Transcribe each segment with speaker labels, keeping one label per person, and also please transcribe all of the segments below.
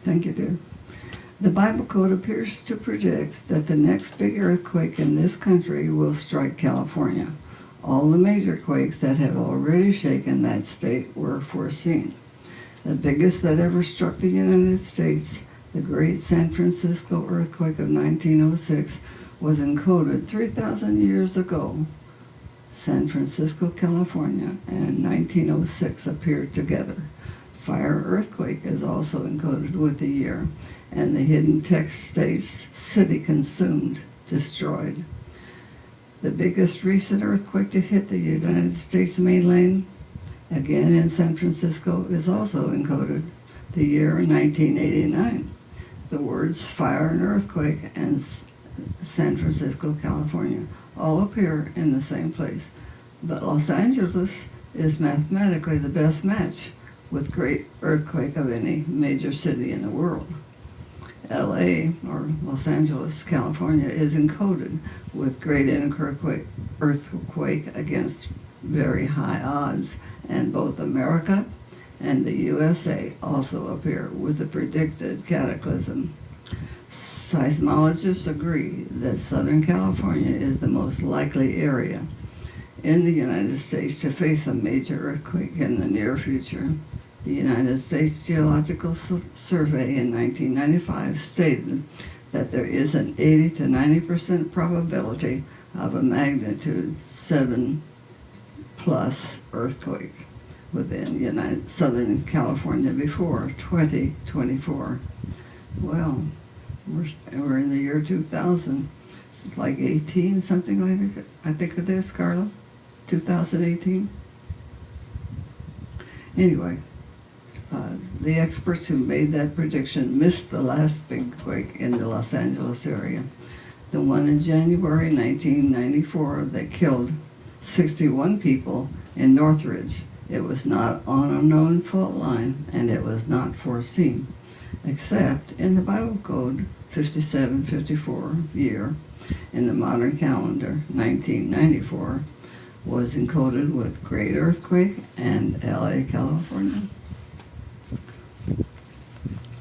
Speaker 1: Thank you, dear. The Bible code appears to predict that the next big earthquake in this country will strike California. All the major quakes that have already shaken that state were foreseen. The biggest that ever struck the United States, the Great San Francisco earthquake of 1906, was encoded 3,000 years ago. San Francisco, California, and 1906 appeared together. Fire earthquake is also encoded with the year, and the hidden text states city consumed, destroyed. The biggest recent earthquake to hit the United States mainland, again in San Francisco, is also encoded, the year 1989. The words fire and earthquake and San Francisco, California all appear in the same place, but Los Angeles is mathematically the best match with great earthquake of any major city in the world. LA, or Los Angeles, California, is encoded with great earthquake against very high odds, and both America and the USA also appear with the predicted cataclysm. Seismologists agree that Southern California is the most likely area in the United States to face a major earthquake in the near future. The United States Geological Survey in 1995 stated that there is an 80 to 90% probability of a magnitude 7 plus earthquake within Southern California before 2024. Well, we're in the year 2000. It's like 18, something like that. I think it is, Carla. 2018. Anyway, the experts who made that prediction missed the last big quake in the Los Angeles area. The one in January 1994 that killed 61 people in Northridge. It was not on a known fault line, and it was not foreseen, except in the Bible code 5754 year in the modern calendar, 1994, was encoded with great earthquake and LA, California.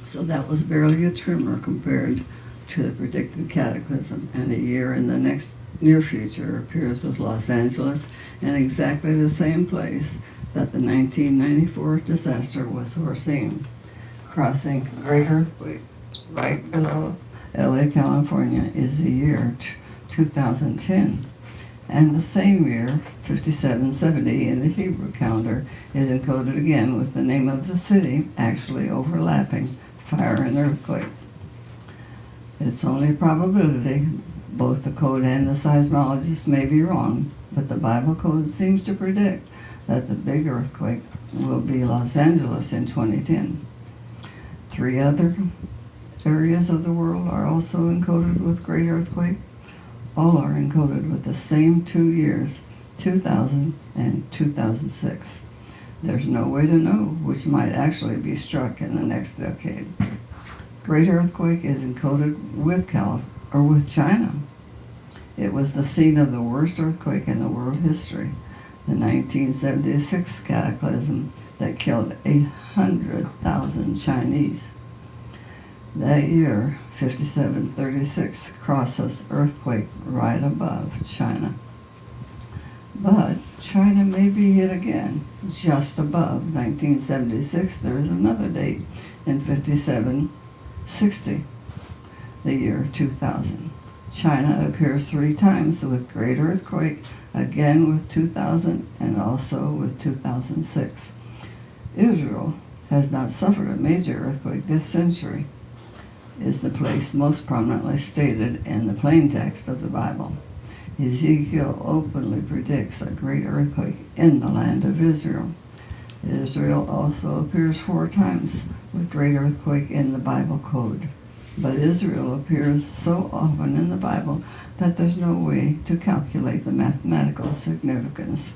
Speaker 1: So that was barely a tremor compared to the predicted cataclysm, and a year in the next near future appears with Los Angeles in exactly the same place that the 1994 disaster was foreseen, crossing great earthquake right below LA, California, is the year 2010. And the same year, 5770 in the Hebrew calendar, is encoded again with the name of the city actually overlapping fire and earthquake. It's only a probability. Both the code and the seismologists may be wrong, but the Bible code seems to predict that the big earthquake will be Los Angeles in 2010. 3 other areas of the world are also encoded with great earthquake. All are encoded with the same 2 years, 2000 and 2006. There's no way to know which might actually be struck in the next decade. Great earthquake is encoded with China. It was the scene of the worst earthquake in the world history, the 1976 cataclysm that killed 100,000 Chinese. That year, 5736 crosses earthquake right above China. But China may be hit again, just above 1976. There is another date in 5760, the year 2000. China appears 3 times with great earthquake, again with 2000 and also with 2006. Israel has not suffered a major earthquake this century, is the place most prominently stated in the plain text of the Bible. Ezekiel openly predicts a great earthquake in the land of Israel. Israel also appears 4 times with great earthquake in the Bible code. But Israel appears so often in the Bible that there's no way to calculate the mathematical significance.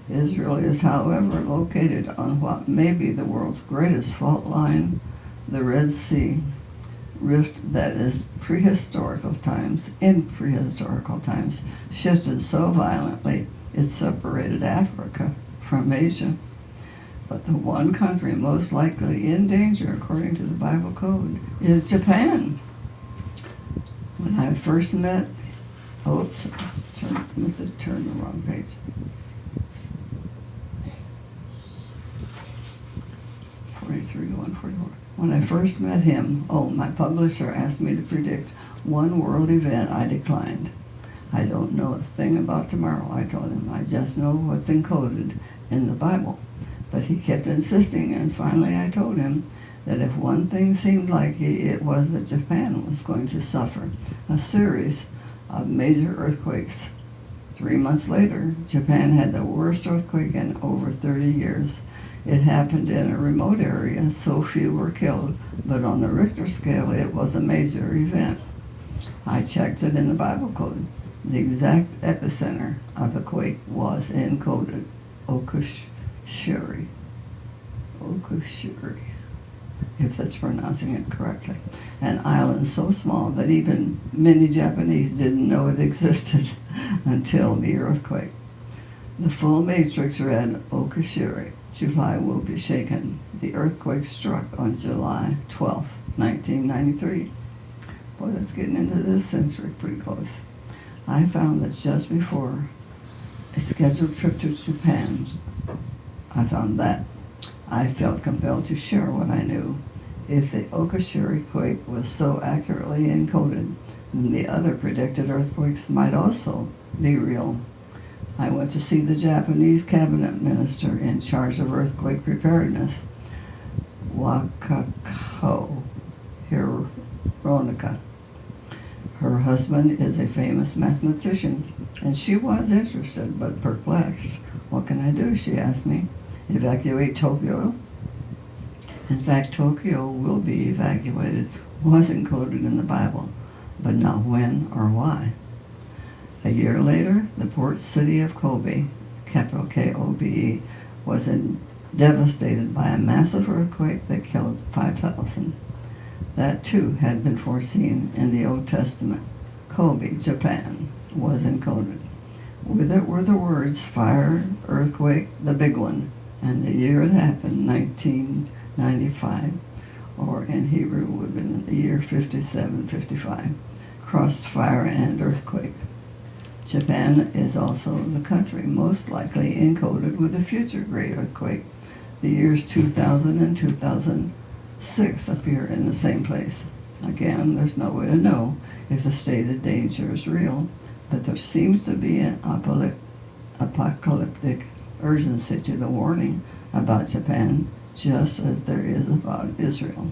Speaker 1: Israel is, however, located on what may be the world's greatest fault line, the Red Sea rift that is in prehistorical times, shifted so violently it separated Africa from Asia. But the one country most likely in danger, according to the Bible code, is Japan. When I first met, must have turned the wrong page. When I first met him, my publisher asked me to predict one world event. I declined. I don't know a thing about tomorrow, I told him. I just know what's encoded in the Bible. But he kept insisting, and finally I told him that if one thing seemed likely, it was that Japan was going to suffer a series of major earthquakes. 3 months later, Japan had the worst earthquake in over 30 years. It happened in a remote area, so few were killed, but on the Richter scale, it was a major event. I checked it in the Bible code. The exact epicenter of the quake was encoded, Okushiri, if that's pronouncing it correctly, an island so small that even many Japanese didn't know it existed until the earthquake. The full matrix read, Okushiri, July will be shaken. The earthquake struck on July 12, 1993. Boy, that's getting into this century pretty close. I found that just before a scheduled trip to Japan, I felt compelled to share what I knew. If the Okushiri quake was so accurately encoded, then the other predicted earthquakes might also be real. I went to see the Japanese cabinet minister in charge of earthquake preparedness, Wakako Hironika. Her husband is a famous mathematician, and she was interested but perplexed. What can I do, she asked me. Evacuate Tokyo? In fact, Tokyo will be evacuated, was encoded in the Bible, but not when or why. A year later, the port city of Kobe, capital K-O-B-E, was devastated by a massive earthquake that killed 5,000. That too had been foreseen in the Old Testament. Kobe, Japan, was encoded. With it were the words fire, earthquake, the big one, and the year it happened, 1995, or in Hebrew would have been the year 5755, crossfire and earthquake. Japan is also the country most likely encoded with a future great earthquake. The years 2000 and 2006 appear in the same place. Again, there's no way to know if the stated danger is real, but there seems to be an apocalyptic urgency to the warning about Japan, just as there is about Israel.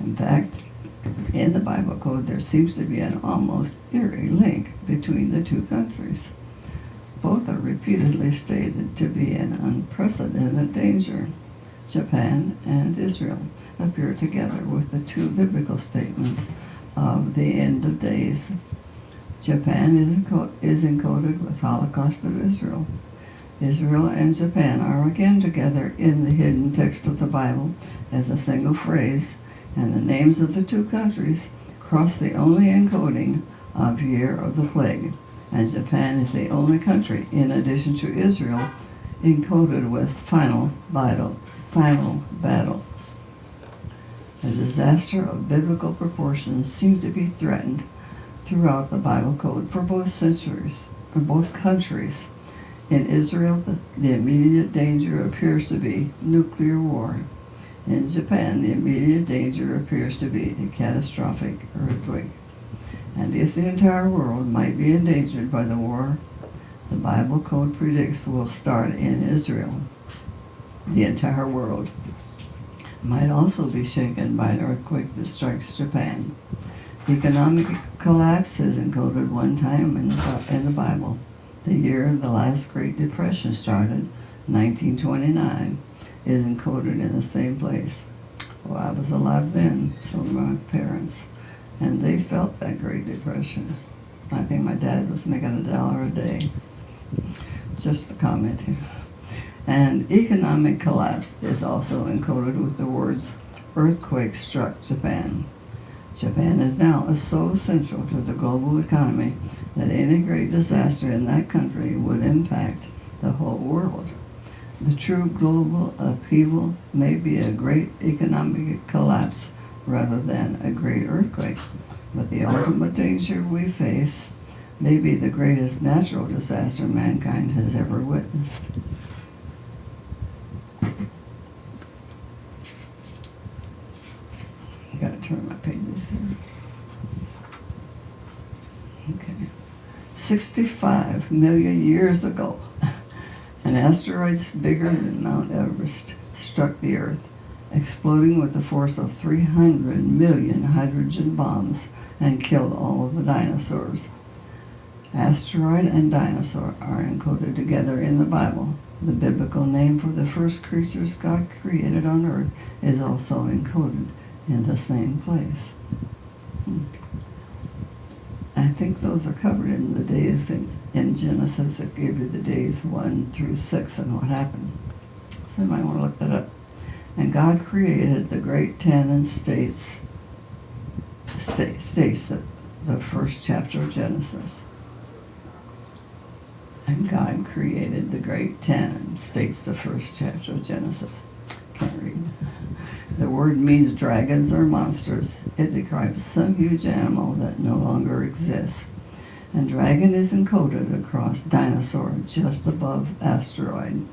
Speaker 1: In fact, in the Bible code, there seems to be an almost eerie link between the two countries. Both are repeatedly stated to be in unprecedented danger. Japan and Israel appear together with the two biblical statements of the end of days. Japan is encoded with Holocaust of Israel. Israel and Japan are again together in the hidden text of the Bible as a single phrase, and the names of the two countries cross the only encoding of Year of the Plague, and Japan is the only country, in addition to Israel, encoded with final battle. A disaster of biblical proportions seems to be threatened throughout the Bible code for both countries. In Israel, the immediate danger appears to be nuclear war. In Japan, the immediate danger appears to be a catastrophic earthquake. And if the entire world might be endangered by the war, the Bible code predicts will start in Israel. The entire world might also be shaken by an earthquake that strikes Japan. Economic collapse is encoded one time in the Bible. The year the last Great Depression started, 1929, is encoded in the same place. Well, I was alive then, so were my parents, and they felt that Great Depression. I think my dad was making $1 a day. Just a comment here. And economic collapse is also encoded with the words earthquake struck Japan. Japan is now so central to the global economy that any great disaster in that country would impact the whole world. The true global upheaval may be a great economic collapse rather than a great earthquake, but the ultimate danger we face may be the greatest natural disaster mankind has ever witnessed. I gotta turn my pages here. Okay. 65 million years ago, an asteroid bigger than Mount Everest struck the Earth, exploding with the force of 300 million hydrogen bombs and killed all of the dinosaurs. Asteroid and dinosaur are encoded together in the Bible. The biblical name for the first creatures God created on Earth is also encoded in the same place. I think those are covered in the days in Genesis. It gave you the days 1 through 6 and what happened. So you might want to look that up. And God created the great 10 and states that the first chapter of Genesis. And God created the great 10 and states the first chapter of Genesis. Can't read. The word means dragons or monsters. It describes some huge animal that no longer exists. And dragon is encoded across dinosaur just above asteroid.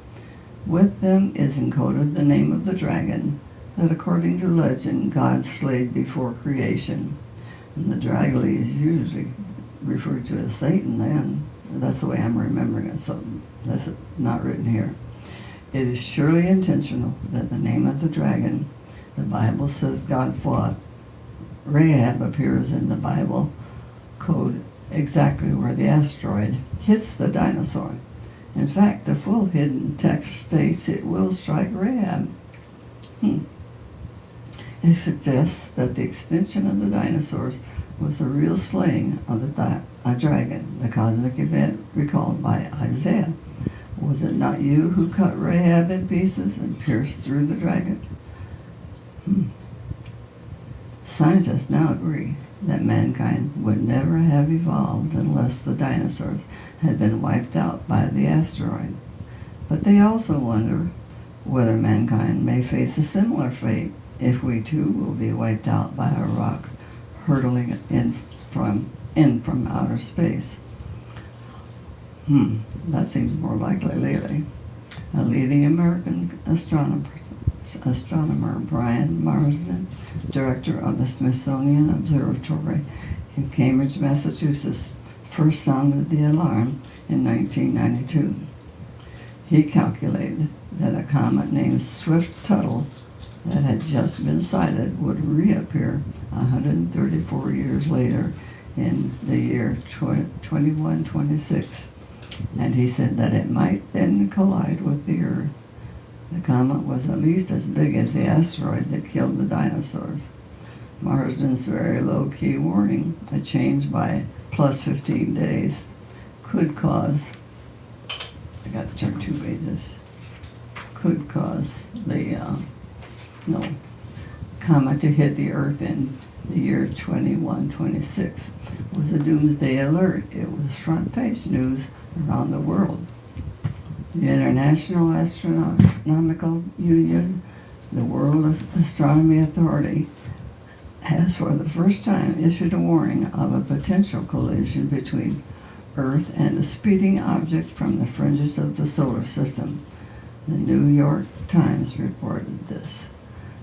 Speaker 1: With them is encoded the name of the dragon that, according to legend, God slayed before creation. And the dragon is usually referred to as Satan then. That's the way I'm remembering it, so that's not written here. It is surely intentional that the name of the dragon, the Bible says God fought. Rahab appears in the Bible code exactly where the asteroid hits the dinosaur. In fact, the full hidden text states it will strike Rahab. It suggests that the extinction of the dinosaurs was the real slaying of a dragon, the cosmic event recalled by Isaiah. Was it not you who cut Rahab in pieces and pierced through the dragon? Scientists now agree that mankind would never have evolved unless the dinosaurs had been wiped out by the asteroid. But they also wonder whether mankind may face a similar fate if we too will be wiped out by a rock hurtling in from outer space. That seems more likely lately. A leading American astronomer Brian Marsden, director of the Smithsonian Observatory in Cambridge, Massachusetts, first sounded the alarm in 1992. He calculated that a comet named Swift-Tuttle that had just been sighted would reappear 134 years later in the year 2126. And he said that it might then collide with the Earth. The comet was at least as big as the asteroid that killed the dinosaurs. Marsden's very low-key warning, a change by plus 15 days, could cause, I got to turn 2 pages, could cause the comet to hit the Earth in the year 2126. It was a doomsday alert. It was front page news around the world. The International Astronomical Union, the World Astronomy Authority, has for the first time issued a warning of a potential collision between Earth and a speeding object from the fringes of the solar system. The New York Times reported this.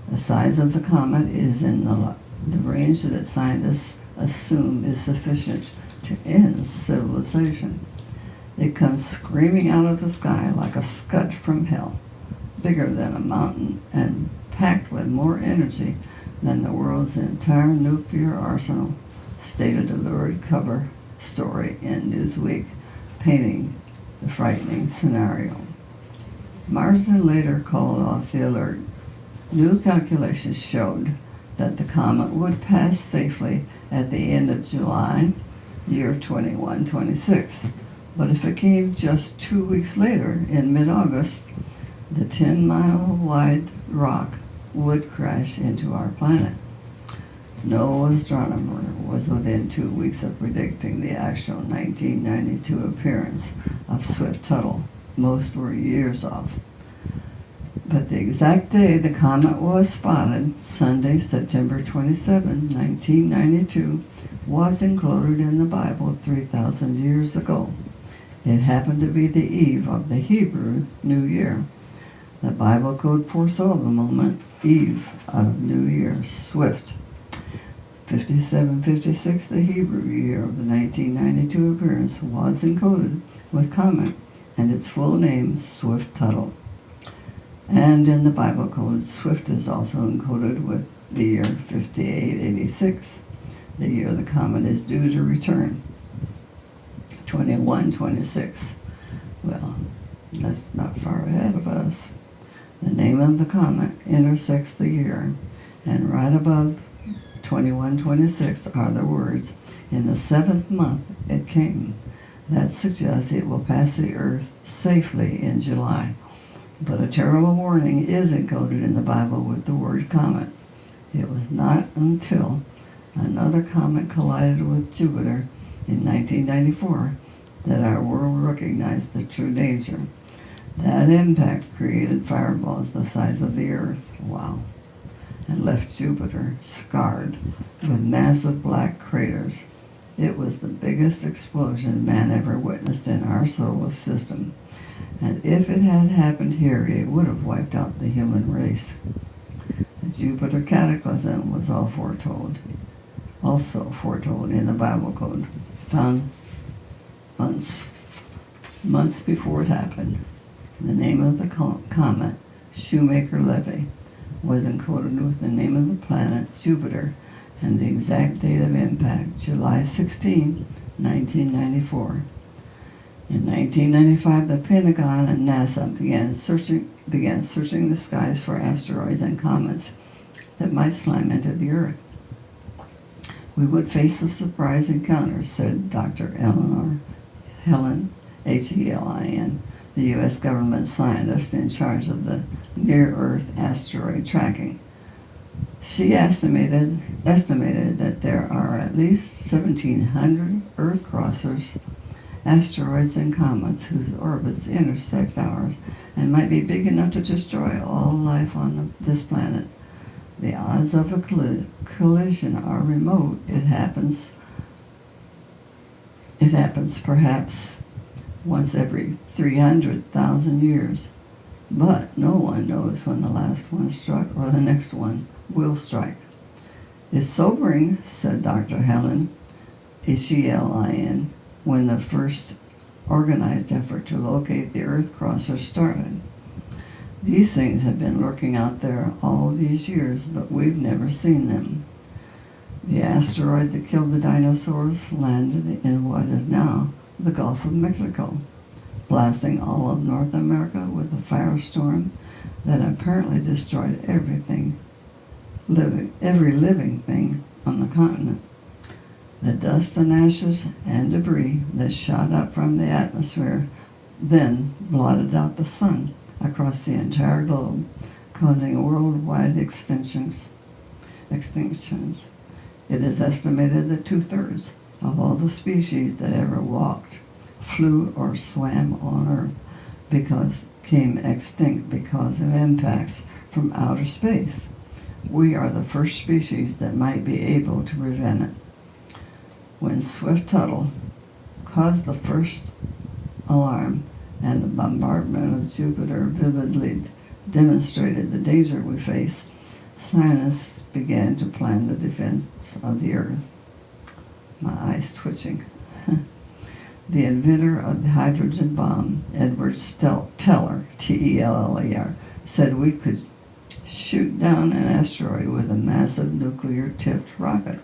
Speaker 1: The size of the comet is in the range that scientists assume is sufficient to end civilization. It comes screaming out of the sky like a scud from hell, bigger than a mountain and packed with more energy than the world's entire nuclear arsenal, stated a lurid cover story in Newsweek, painting the frightening scenario. Marsden later called off the alert. New calculations showed that the comet would pass safely at the end of July, year 2126. But if it came just 2 weeks later, in mid-August, the 10-mile-wide rock would crash into our planet. No astronomer was within 2 weeks of predicting the actual 1992 appearance of Swift-Tuttle. Most were years off. But the exact day the comet was spotted, Sunday, September 27, 1992, was included in the Bible 3,000 years ago. It happened to be the eve of the Hebrew New Year. The Bible code foresaw the moment, eve of New Year, Swift. 5756, the Hebrew year of the 1992 appearance, was encoded with comet and its full name, Swift-Tuttle. And in the Bible code, Swift is also encoded with the year 5886, the year the comet is due to return. 2126. Well, that's not far ahead of us. The name of the comet intersects the year, and right above 2126 are the words, "In the 7th month it came." That suggests it will pass the Earth safely in July. But a terrible warning is encoded in the Bible with the word comet. It was not until another comet collided with Jupiter in 1994 that our world recognized the true danger. That impact created fireballs the size of the Earth, wow, and left Jupiter scarred with massive black craters. It was the biggest explosion man ever witnessed in our solar system. And if it had happened here, it would have wiped out the human race. The Jupiter cataclysm was also foretold in the Bible code, found months before it happened. The name of the comet, Shoemaker-Levy, was encoded with the name of the planet, Jupiter, and the exact date of impact, July 16, 1994. In 1995, the Pentagon and NASA began searching the skies for asteroids and comets that might slam into the Earth. We would face a surprise encounter, said Dr. Helen, Helin, the U.S. government scientist in charge of the near-Earth asteroid tracking. She estimated that there are at least 1,700 Earth crossers, asteroids and comets whose orbits intersect ours and might be big enough to destroy all life on this planet. The odds of a collision are remote. It happens perhaps once every 300,000 years. But no one knows when the last one struck or the next one will strike. It's sobering, said Dr. Helen, Helin, when the first organized effort to locate the Earth crosser started. These things have been lurking out there all these years, but we've never seen them. The asteroid that killed the dinosaurs landed in what is now the Gulf of Mexico, blasting all of North America with a firestorm that apparently destroyed every living thing on the continent. The dust and ashes and debris that shot up from the atmosphere then blotted out the sun across the entire globe, causing worldwide extinctions. It is estimated that 2/3 of all the species that ever walked, flew, or swam on Earth became extinct because of impacts from outer space. We are the first species that might be able to prevent it. When Swift-Tuttle caused the first alarm and the bombardment of Jupiter vividly demonstrated the danger we face, scientists began to plan the defense of the Earth. My eyes twitching. The inventor of the hydrogen bomb, Edward Teller, T-E-L-L-E-R, said we could shoot down an asteroid with a massive nuclear-tipped rocket.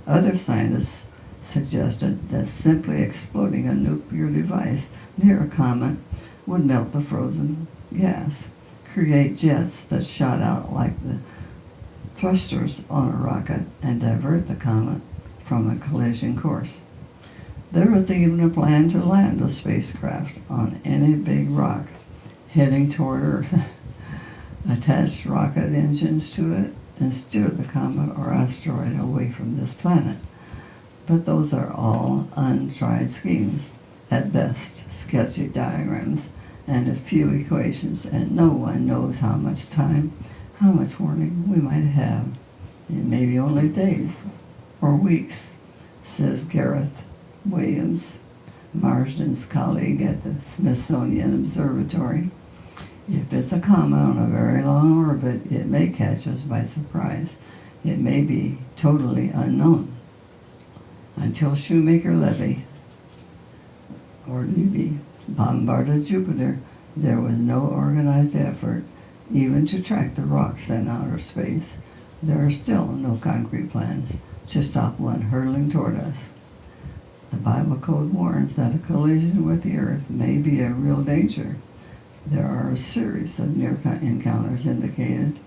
Speaker 1: Other scientists suggested that simply exploding a nuclear device near a comet would melt the frozen gas, create jets that shot out like the thrusters on a rocket, and divert the comet from a collision course. There was even a plan to land a spacecraft on any big rock heading toward Earth, attach rocket engines to it, and steer the comet or asteroid away from this planet. But those are all untried schemes, at best sketchy diagrams, and a few equations, and no one knows how much time, how much warning we might have. It may be only days or weeks, says Gareth Williams, Marsden's colleague at the Smithsonian Observatory. If it's a comet on a very long orbit, it may catch us by surprise. It may be totally unknown. Until Shoemaker-Levy or Levy bombarded Jupiter, there was no organized effort even to track the rocks in outer space. There are still no concrete plans to stop one hurtling toward us. The Bible code warns that a collision with the Earth may be a real danger. There are a series of near encounters indicated,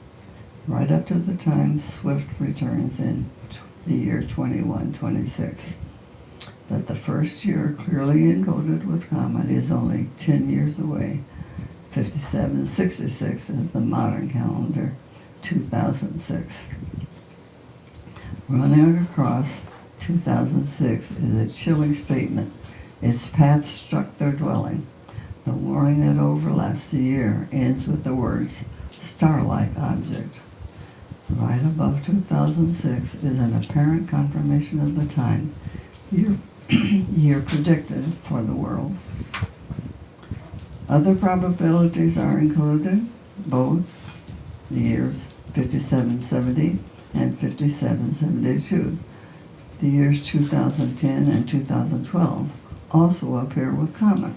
Speaker 1: right up to the time Swift returns in the year 2126. But the first year clearly encoded with comet is only 10 years away. 5766 is the modern calendar, 2006. Running across 2006 is a chilling statement. Its path struck their dwelling. The warning that overlaps the year ends with the words, star-like object. Right above 2006 is an apparent confirmation of the time year predicted for the world. Other probabilities are included, both the years 5770 and 5772. The years 2010 and 2012 also appear with comet.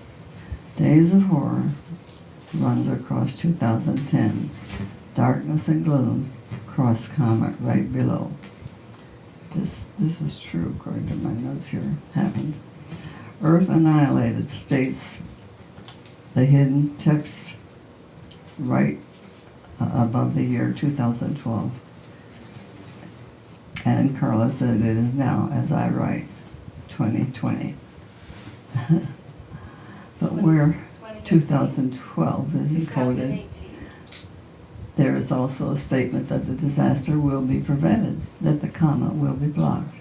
Speaker 1: Days of Horror runs across 2010. Darkness and Gloom cross comet right below. This was true, according to my notes here. Happened. Earth Annihilated states the hidden text right above the year 2012. And Carla said it is now, as I write, 2020. But where 2012 is encoded, there is also a statement that the disaster will be prevented, that the comet will be blocked.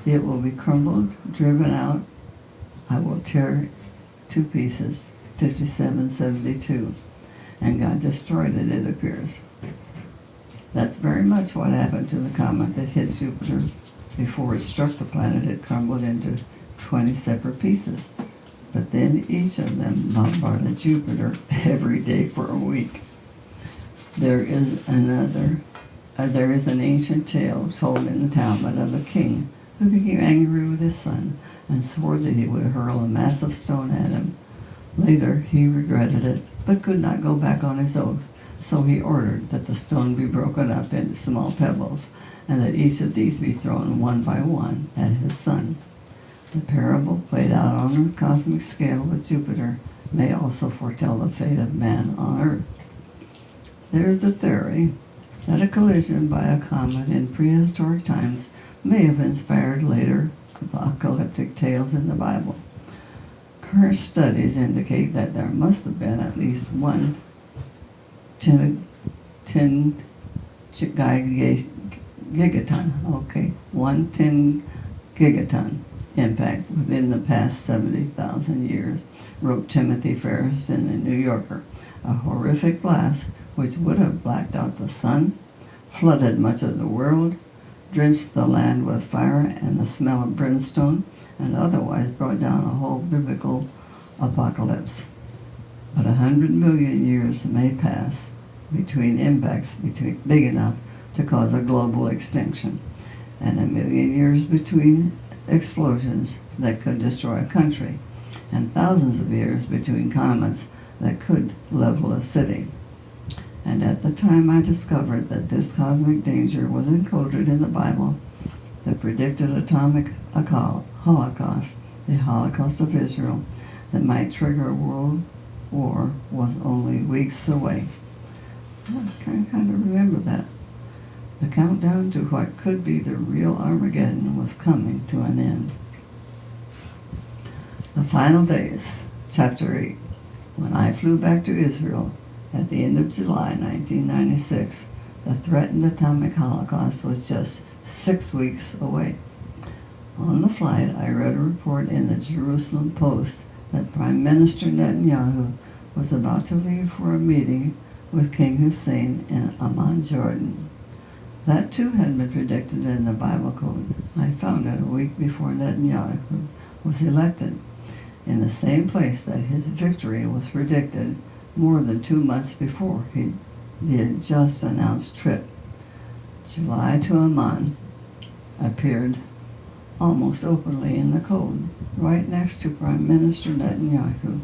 Speaker 1: It will be crumbled, driven out. I will tear to pieces, 5772. And God destroyed it, it appears. That's very much what happened to the comet that hit Jupiter. Before it struck the planet, it crumbled into 20 separate pieces. But then each of them bombarded Jupiter every day for a week. There is an ancient tale told in the Talmud of a king who became angry with his son and swore that he would hurl a massive stone at him. Later, he regretted it, but could not go back on his oath, so he ordered that the stone be broken up into small pebbles, and that each of these be thrown one by one at his son. The parable, played out on a cosmic scale with Jupiter, may also foretell the fate of man on Earth. There is a theory that a collision by a comet in prehistoric times may have inspired later apocalyptic tales in the Bible. Current studies indicate that there must have been at least one 10 gigaton impact within the past 70,000 years, wrote Timothy Ferris in the New Yorker. A horrific blast which would have blacked out the sun, flooded much of the world, drenched the land with fire and the smell of brimstone, and otherwise brought down a whole biblical apocalypse. But 100 million years may pass between impacts big enough to cause a global extinction, and 1 million years between explosions that could destroy a country, and thousands of years between comets that could level a city. And at the time I discovered that this cosmic danger was encoded in the Bible, the predicted atomic holocaust, the Holocaust of Israel, that might trigger a world war was only weeks away. I kind of remember that. The countdown to what could be the real Armageddon was coming to an end. The Final Days, Chapter 8. When I flew back to Israel at the end of July 1996, the threatened atomic holocaust was just 6 weeks away. On the flight, I read a report in the Jerusalem Post that Prime Minister Netanyahu was about to leave for a meeting with King Hussein in Amman, Jordan. That too had been predicted in the Bible code. I found it a week before Netanyahu was elected, in the same place that his victory was predicted more than 2 months before the just announced trip. July to Amman appeared almost openly in the code, right next to Prime Minister Netanyahu.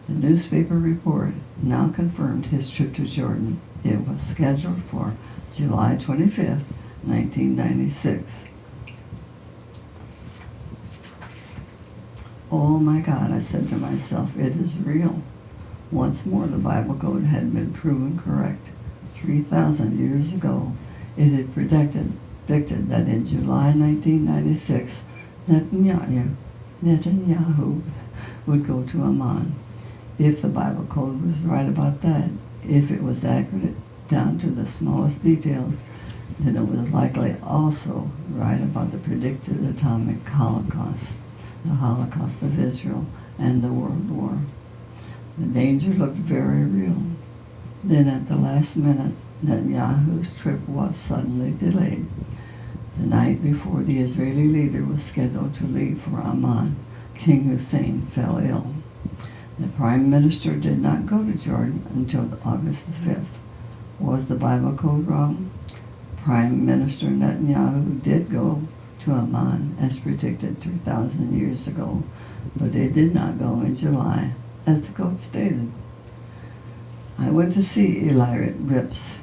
Speaker 1: The newspaper report now confirmed his trip to Jordan. It was scheduled for July 25th, 1996. Oh my God, I said to myself, it is real. Once more, the Bible code had been proven correct. 3,000 years ago, it had predicted that in July 1996, Netanyahu would go to Amman. If the Bible code was right about that, if it was accurate down to the smallest detail, then it was likely also right about the predicted atomic holocaust, the Holocaust of Israel, and the World War. The danger looked very real. Then at the last minute, Netanyahu's trip was suddenly delayed. The night before the Israeli leader was scheduled to leave for Amman, King Hussein fell ill. The Prime Minister did not go to Jordan until August 5th. Was the Bible code wrong? Prime Minister Netanyahu did go to Amman as predicted 3,000 years ago, but it did not go in July, as the code stated. I went to see Eli Rips.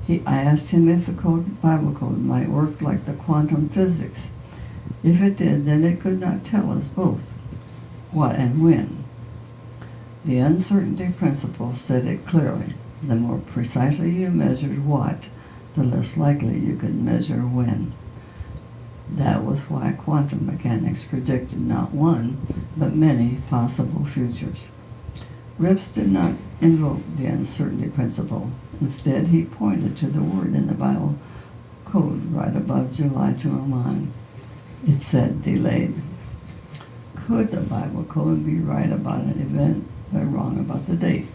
Speaker 1: I asked him if the Bible code might work like the quantum physics. If it did, then it could not tell us both what and when. The uncertainty principle said it clearly. The more precisely you measured what, the less likely you could measure when. That was why quantum mechanics predicted not one, but many possible futures. Rips did not invoke the uncertainty principle. Instead, he pointed to the word in the Bible code right above July to Amman. It said delayed. Could the Bible code be right about an event but wrong about the date?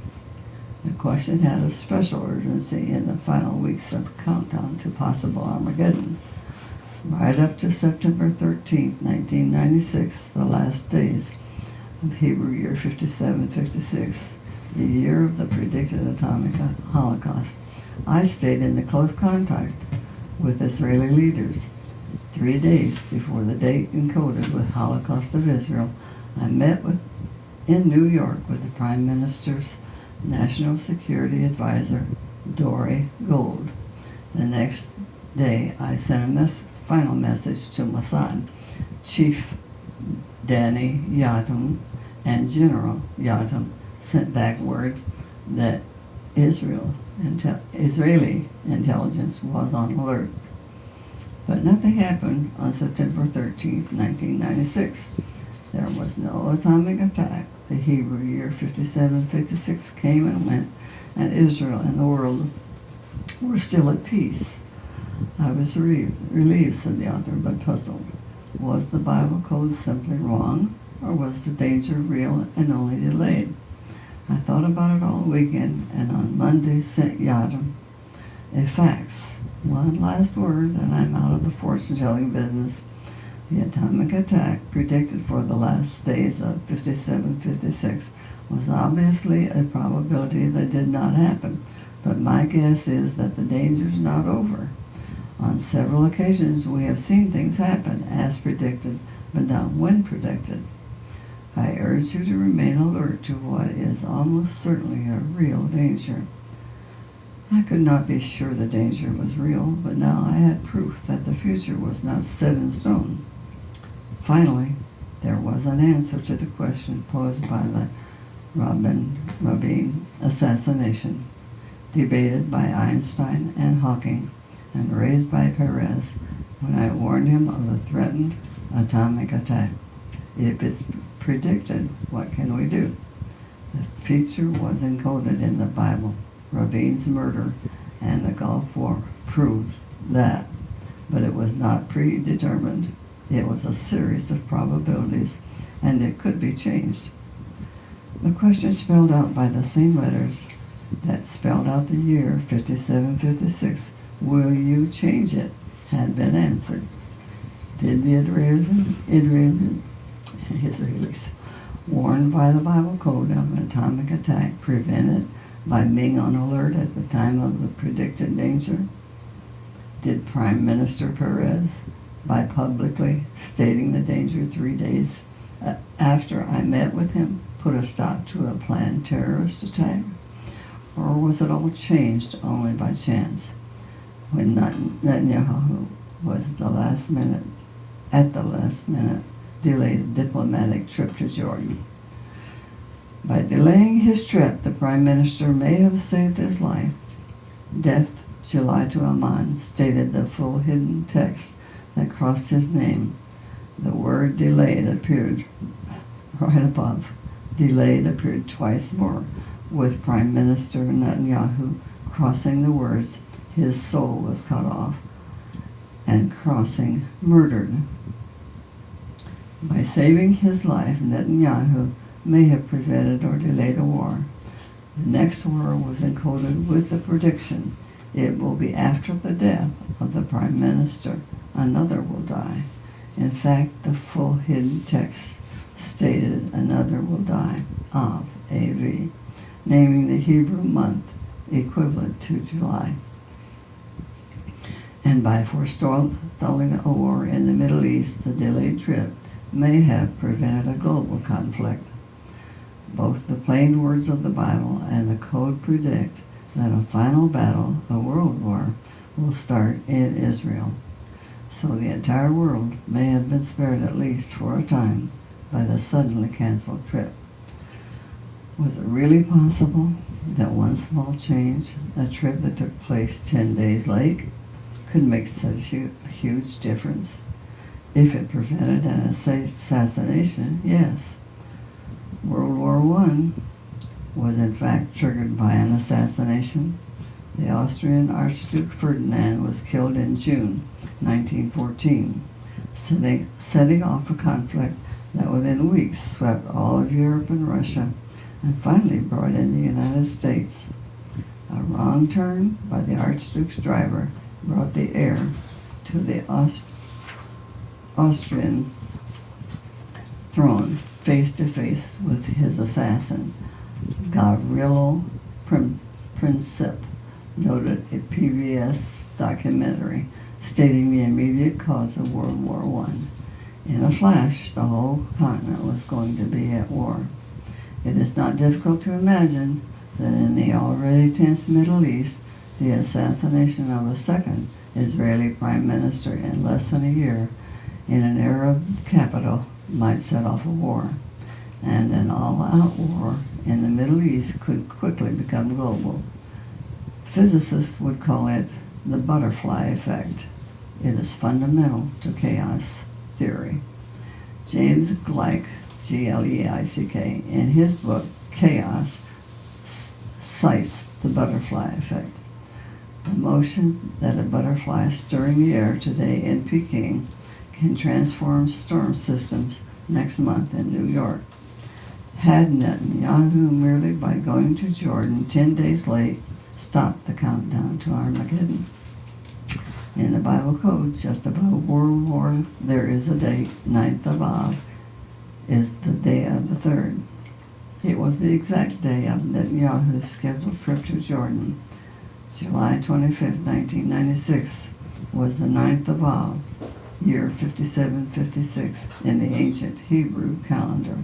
Speaker 1: The question had a special urgency in the final weeks of countdown to possible Armageddon. Right up to September 13, 1996, the last days of Hebrew year 5756, the year of the predicted atomic holocaust, I stayed in close contact with Israeli leaders. 3 days before the date encoded with Holocaust of Israel, I met in New York with the Prime Minister's National Security Advisor, Dori Gold. The next day, I sent a final message to Mossad Chief Danny Yatom, and General Yatom sent back word that Israeli intelligence was on alert. But nothing happened on September 13, 1996. There was no atomic attack. The Hebrew year 5756 came and went, and Israel and the world were still at peace. I was relieved, said the author, but puzzled. Was the Bible code simply wrong, or was the danger real and only delayed? I thought about it all weekend, and on Monday sent Yatom a fax. One last word, and I'm out of the fortune-telling business. The atomic attack predicted for the last days of 5756 was obviously a probability that did not happen, but my guess is that the danger's not over. On several occasions we have seen things happen as predicted, but not when predicted. I urge you to remain alert to what is almost certainly a real danger. I could not be sure the danger was real, but now I had proof that the future was not set in stone. Finally, there was an answer to the question posed by the Rabin assassination, debated by Einstein and Hawking, and raised by Peres when I warned him of the threatened atomic attack. If it's predicted, what can we do? The future was encoded in the Bible. Rabin's murder and the Gulf War proved that, but it was not predetermined. It was a series of probabilities, and it could be changed. The question spelled out by the same letters that spelled out the year 5756, will you change it, had been answered. Did the Israelis, warned by the Bible code of an atomic attack, prevent it by being on alert at the time of the predicted danger? Did Prime Minister Perez, by publicly stating the danger 3 days after I met with him, put a stop to a planned terrorist attack? Or was it all changed only by chance when Netanyahu was at the last minute, delayed a diplomatic trip to Jordan? By delaying his trip, the Prime Minister may have saved his life. Death, July to Amman, stated the full hidden text that crossed his name. The word delayed appeared right above. Delayed appeared twice more, with Prime Minister Netanyahu crossing the words, his soul was cut off, and crossing murdered. By saving his life, Netanyahu may have prevented or delayed a war. The next war was encoded with the prediction, it will be after the death of the Prime Minister, another will die. In fact, the full hidden text stated another will die, Av, A-V, naming the Hebrew month equivalent to July. And by forestalling a war in the Middle East, the delayed trip may have prevented a global conflict. Both the plain words of the Bible and the code predict that a final battle, a world war, will start in Israel. So the entire world may have been spared at least for a time by the suddenly canceled trip. Was it really possible that one small change, a trip that took place 10 days late, could make such a huge difference? If it prevented an assassination, yes. World War I was in fact triggered by an assassination. The Austrian Archduke Ferdinand was killed in June 1914, setting off a conflict that within weeks swept all of Europe and Russia and finally brought in the United States. A wrong turn by the Archduke's driver brought the heir to the Austrian throne face to face with his assassin. Gavrilo Princip noted a PBS documentary stating the immediate cause of World War I. In a flash, the whole continent was going to be at war. It is not difficult to imagine that in the already tense Middle East, the assassination of a second Israeli prime minister in less than a year in an Arab capital might set off a war, and an all-out war in the Middle East could quickly become global. Physicists would call it the butterfly effect. It is fundamental to chaos theory. James Gleick, G-L-E-I-C-K, in his book Chaos, cites the butterfly effect. The motion that a butterfly stirring the air today in Peking can transform storm systems next month in New York. Had Netanyahu merely by going to Jordan 10 days late stopped the countdown to Armageddon. In the Bible code, just above World War, there is a date, 9th of Av, is the day of the 3rd. It was the exact day of Netanyahu's scheduled trip to Jordan. July 25, 1996 was the 9th of Av, year 5756 in the ancient Hebrew calendar.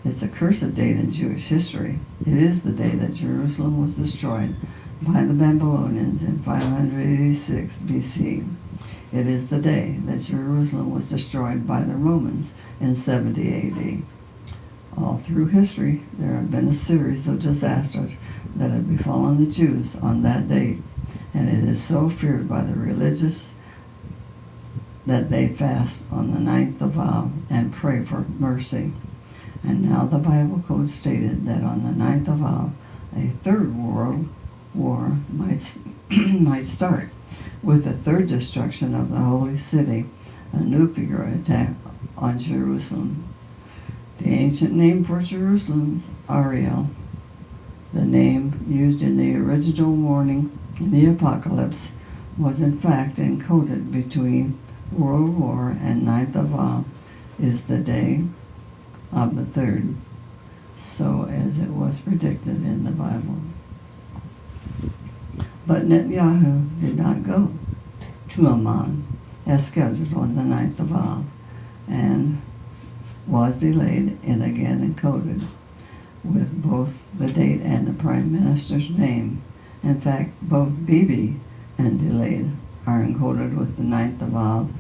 Speaker 1: It's a cursed date in Jewish history. It is the day that Jerusalem was destroyed by the Babylonians in 586 BC. It is the day that Jerusalem was destroyed by the Romans in 70 AD. All through history, there have been a series of disasters that have befallen the Jews on that date, and it is so feared by the religious that they fast on the 9th of Av and pray for mercy. And now the Bible code stated that on the 9th of Av, a third world war might start, with the third destruction of the holy city, a nuclear attack on Jerusalem. The ancient name for Jerusalem is Ariel. The name used in the original warning in the Apocalypse was in fact encoded between World War and 9th of Av is the day of the 3rd, so as it was predicted in the Bible. But Netanyahu did not go to Amman as scheduled on the 9th of Av and was delayed and again encoded with both the date and the Prime Minister's name. In fact, both Bibi and delayed are encoded with the 9th of Av,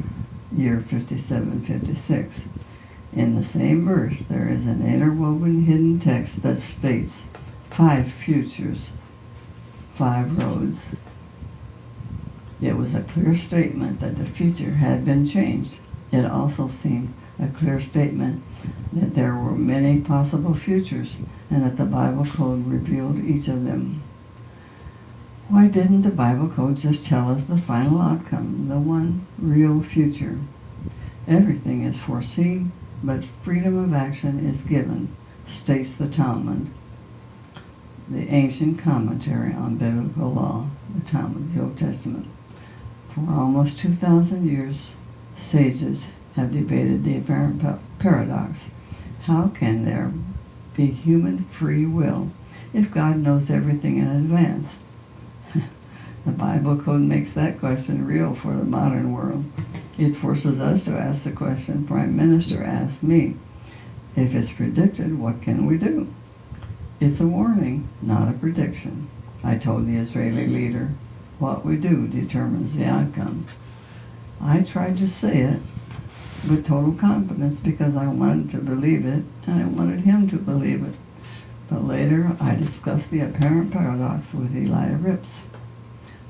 Speaker 1: year 5756. In the same verse, there is an interwoven hidden text that states 5 futures, 5 roads. It was a clear statement that the future had been changed. It also seemed a clear statement that there were many possible futures and that the Bible code revealed each of them. Why didn't the Bible code just tell us the final outcome, the one real future? Everything is foreseen, but freedom of action is given, states the Talmud, the ancient commentary on biblical law, the Talmud, the Old Testament. For almost 2,000 years, sages have debated the apparent paradox. How can there be human free will if God knows everything in advance? The Bible code makes that question real for the modern world. It forces us to ask the question Prime Minister asked me. If it's predicted, what can we do? It's a warning, not a prediction. I told the Israeli leader, what we do determines the outcome. I tried to say it with total confidence because I wanted to believe it and I wanted him to believe it. But later I discussed the apparent paradox with Eli Rips.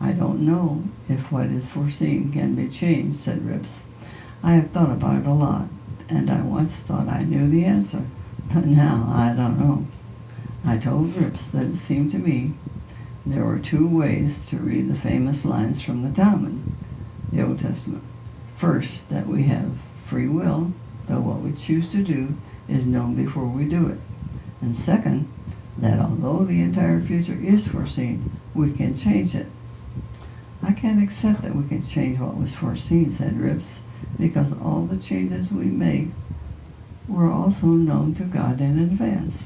Speaker 1: I don't know if what is foreseen can be changed, said Rips. I have thought about it a lot, and I once thought I knew the answer, but now I don't know. I told Rips that it seemed to me there were 2 ways to read the famous lines from the Talmud, the Old Testament. First, that we have free will, but what we choose to do is known before we do it. And second, that although the entire future is foreseen, we can change it. I can't accept that we can change what was foreseen, said Rips, because all the changes we make were also known to God in advance.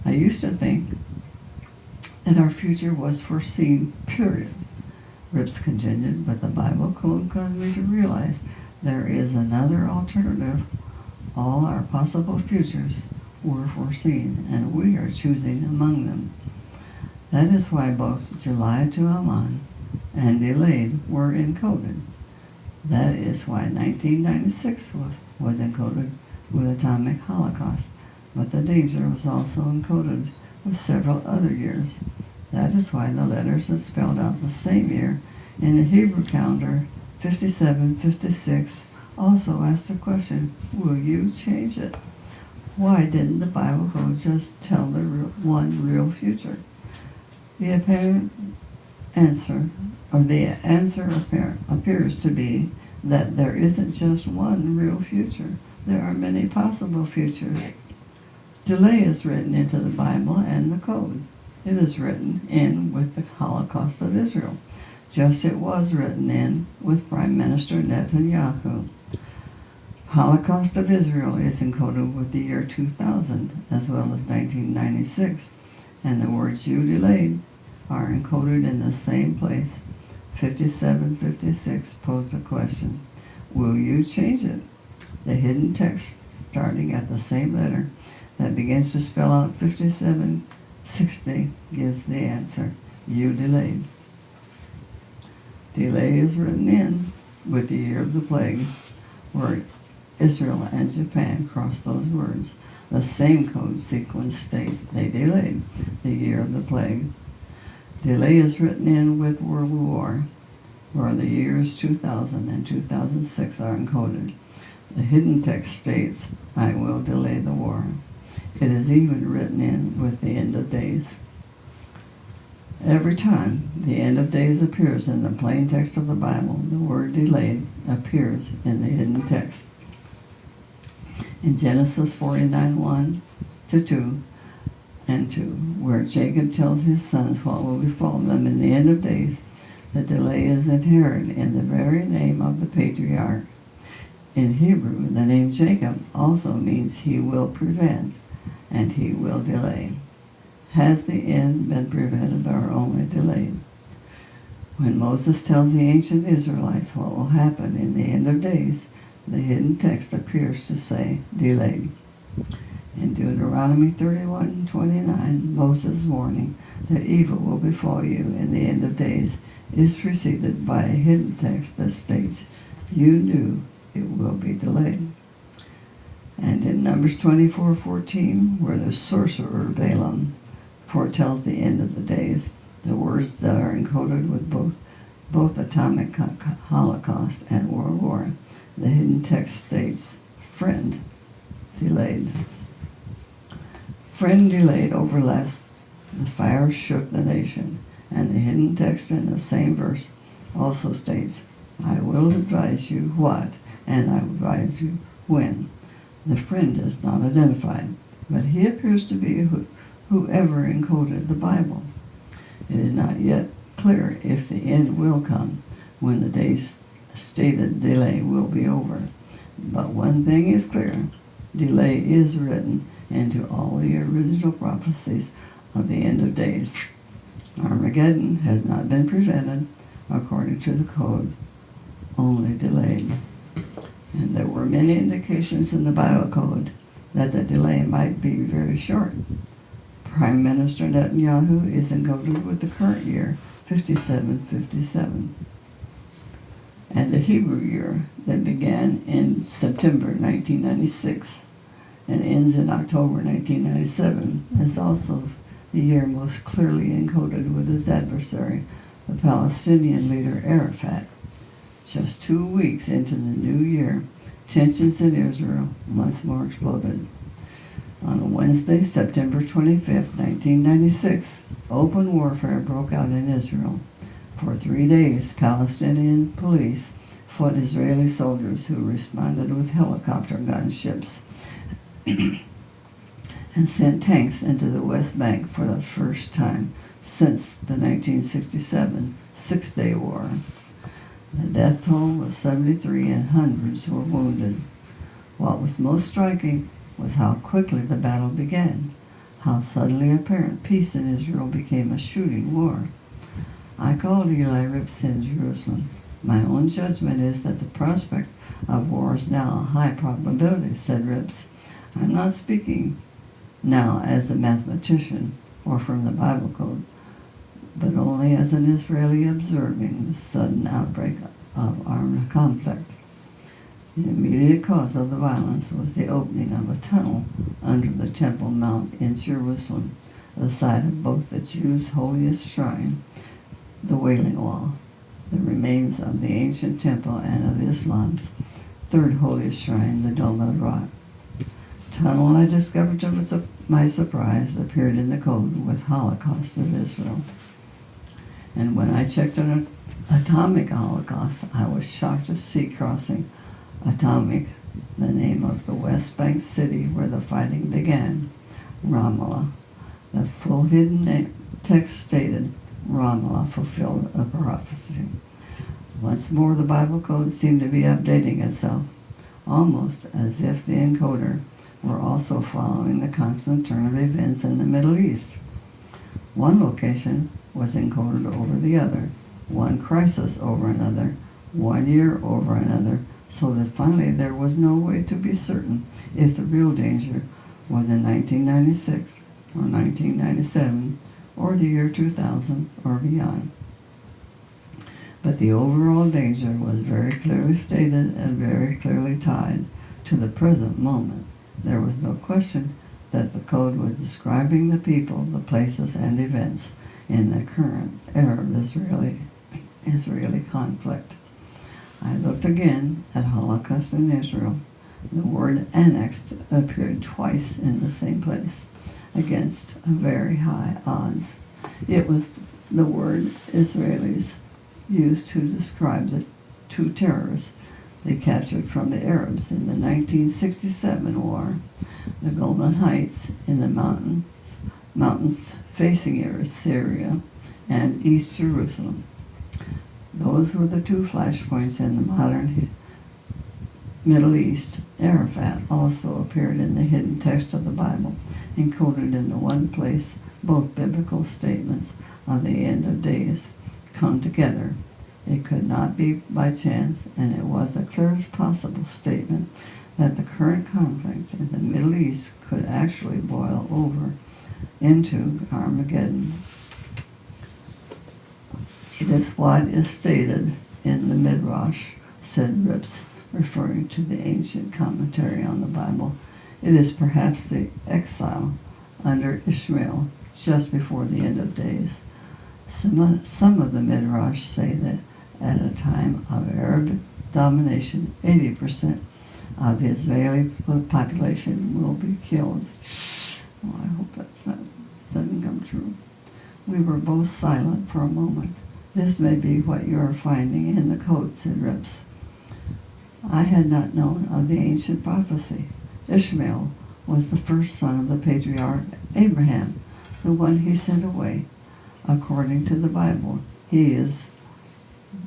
Speaker 1: I used to think that our future was foreseen, period. Rips continued, but the Bible code caused me to realize there is another alternative. All our possible futures were foreseen, and we are choosing among them. That is why both July to Amman and delayed were encoded. That is why 1996 was encoded with atomic holocaust, but the danger was also encoded with several other years. That is why the letters that spelled out the same year in the Hebrew calendar, 5756, also ask the question, will you change it? Why didn't the Bible code just tell the one real future? The apparent answer, or the answer appears to be that there isn't just one real future. There are many possible futures. Delay is written into the Bible and the code. It is written in with the Holocaust of Israel, just as it was written in with Prime Minister Netanyahu. Holocaust of Israel is encoded with the year 2000 as well as 1996, and the words you delayed are encoded in the same place. 5756 posed a question, will you change it? The hidden text starting at the same letter that begins to spell out 5760 gives the answer, you delayed. Delay is written in with the year of the plague, where Israel and Japan crossed those words. The same code sequence states they delayed the year of the plague. Delay is written in with World War, where the years 2000 and 2006 are encoded. The hidden text states, I will delay the war. It is even written in with the end of days. Every time the end of days appears in the plain text of the Bible, the word delayed appears in the hidden text. In Genesis 49:1 to 2 and 2, where Jacob tells his sons what will befall them in the end of days, the delay is inherent in the very name of the patriarch. In Hebrew, the name Jacob also means he will prevent and he will delay. Has the end been prevented or only delayed? When Moses tells the ancient Israelites what will happen in the end of days, the hidden text appears to say delayed. In Deuteronomy 31:29, Moses' warning that evil will befall you in the end of days is preceded by a hidden text that states, you knew it will be delayed. And in Numbers 24:14, where the sorcerer Balaam foretells the end of the days, the words that are encoded with both atomic holocaust and world war, the hidden text states, friend delayed. Friend delayed overlaps the fire shook the nation, and the hidden text in the same verse also states, I will advise you what, and I will advise you when. The friend is not identified, but he appears to be whoever encoded the Bible. It is not yet clear if the end will come, when the day's stated delay will be over. But one thing is clear, delay is written into all the original prophecies of the end of days. Armageddon has not been prevented according to the code, only delayed. And there were many indications in the Bible code that the delay might be very short. Prime Minister Netanyahu is encoded with the current year, 5757, and the Hebrew year that began in September 1996 and ends in October 1997 is also the year most clearly encoded with his adversary, the Palestinian leader Arafat. Just 2 weeks into the new year, tensions in Israel once more exploded. On Wednesday, September 25, 1996, open warfare broke out in Israel. For 3 days, Palestinian police fought Israeli soldiers who responded with helicopter gunships and sent tanks into the West Bank for the first time since the 1967 Six-Day War. The death toll was 73 and hundreds were wounded. What was most striking was how quickly the battle began, how suddenly apparent peace in Israel became a shooting war. I called Eli Rips in Jerusalem. My own judgment is that the prospect of war is now a high probability, said Rips. I'm not speaking now as a mathematician or from the Bible code, but only as an Israeli observing the sudden outbreak of armed conflict. The immediate cause of the violence was the opening of a tunnel under the Temple Mount in Jerusalem, the site of both the Jews' holiest shrine, the Wailing Wall, the remains of the ancient temple, and of Islam's third holiest shrine, the Dome of the Rock. Tunnel, I discovered to my surprise, appeared in the code with Holocaust of Israel. And when I checked on atomic holocaust, I was shocked to see crossing atomic, the name of the West Bank city where the fighting began, Ramallah. The full hidden text stated, Ramallah fulfilled a prophecy. Once more the Bible code seemed to be updating itself, almost as if the encoder were also following the constant turn of events in the Middle East. One location was encoded over the other, one crisis over another, 1 year over another, so that finally there was no way to be certain if the real danger was in 1996 or 1997 or the year 2000 or beyond. But the overall danger was very clearly stated and very clearly tied to the present moment. There was no question that the code was describing the people, the places, and events in the current Arab-Israeli conflict. I looked again at Holocaust in Israel. The word annexed appeared twice in the same place, against very high odds. It was the word Israelis used to describe the two terrorists they captured from the Arabs in the 1967 war, the Golan Heights in the mountains facing Syria, and East Jerusalem. Those were the two flashpoints in the modern Middle East. Arafat also appeared in the hidden text of the Bible, encoded in the one place both biblical statements of the end of days come together. It could not be by chance, and it was the clearest possible statement that the current conflict in the Middle East could actually boil over into Armageddon. It is what is stated in the Midrash, said Rips, referring to the ancient commentary on the Bible. It is perhaps the exile under Ishmael just before the end of days. Some of the Midrash say that at a time of Arab domination, 80% of the Israeli population will be killed. Oh, I hope doesn't come true. We were both silent for a moment. This may be what you are finding in the code, said Rips. I had not known of the ancient prophecy. Ishmael was the first son of the patriarch Abraham, the one he sent away. According to the Bible, he is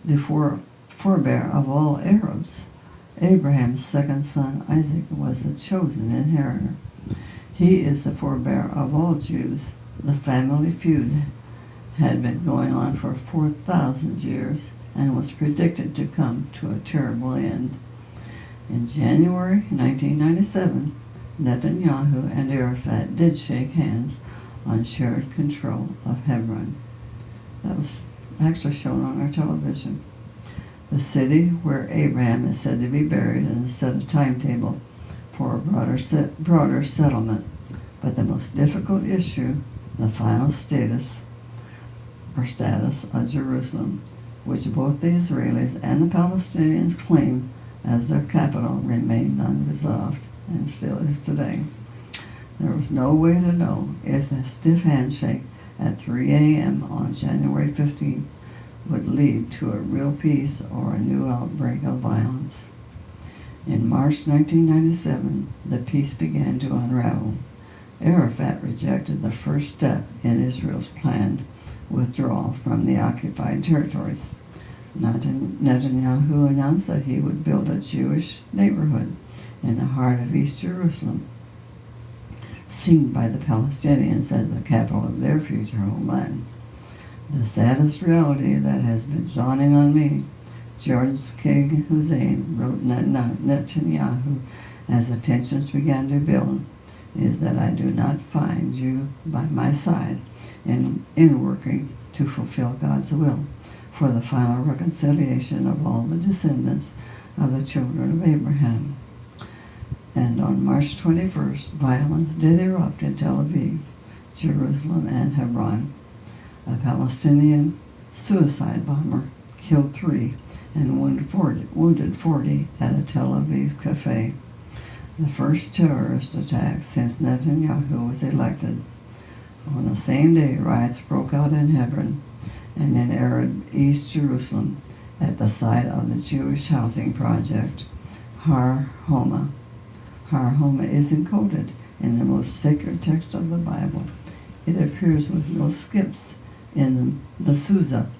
Speaker 1: the forebear of all Arabs. Abraham's second son, Isaac, was the chosen inheritor. He is the forebear of all Jews. The family feud had been going on for 4,000 years and was predicted to come to a terrible end. In January 1997, Netanyahu and Arafat did shake hands on shared control of Hebron. That was actually shown on our television. The city where Abraham is said to be buried and set a timetable for a broader settlement. But the most difficult issue, the final status of Jerusalem, which both the Israelis and the Palestinians claim as their capital, remained unresolved and still is today. There was no way to know if the stiff handshake at 3 a.m. on January 15th would lead to a real peace or a new outbreak of violence. In March 1997, the peace began to unravel. Arafat rejected the first step in Israel's planned withdrawal from the occupied territories. Netanyahu announced that he would build a Jewish neighborhood in the heart of East Jerusalem, seen by the Palestinians as the capital of their future homeland. The saddest reality that has been dawning on me, George K. Hussein wrote Netanyahu as the tensions began to build, is that I do not find you by my side in working to fulfill God's will for the final reconciliation of all the descendants of the children of Abraham. And on March 21st, violence did erupt in Tel Aviv, Jerusalem, and Hebron. A Palestinian suicide bomber killed 3 and wounded 40 at a Tel Aviv cafe. The first terrorist attack since Netanyahu was elected. On the same day, riots broke out in Hebron and in Arab East Jerusalem at the site of the Jewish housing project, Har Homa. Har Homa is encoded in the most sacred text of the Bible. It appears with no skips in the Suzzah,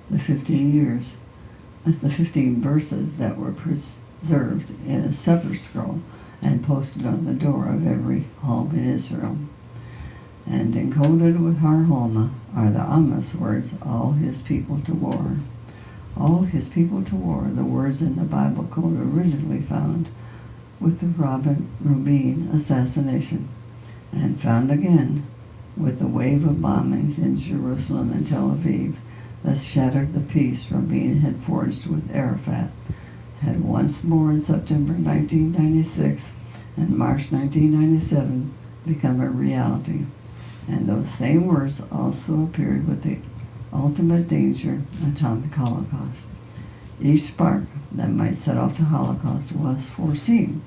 Speaker 1: the 15 verses that were preserved in a separate scroll and posted on the door of every home in Israel. And encoded with Har Homa are the ominous words, all his people to war. All his people to war, the words in the Bible code originally found with the Rabin assassination, and found again with the wave of bombings in Jerusalem and Tel Aviv that shattered the peace Rabin had forged with Arafat, had once more in September 1996 and March 1997 become a reality. And those same words also appeared with the ultimate danger, atomic holocaust. Each spark that might set off the Holocaust was foreseen,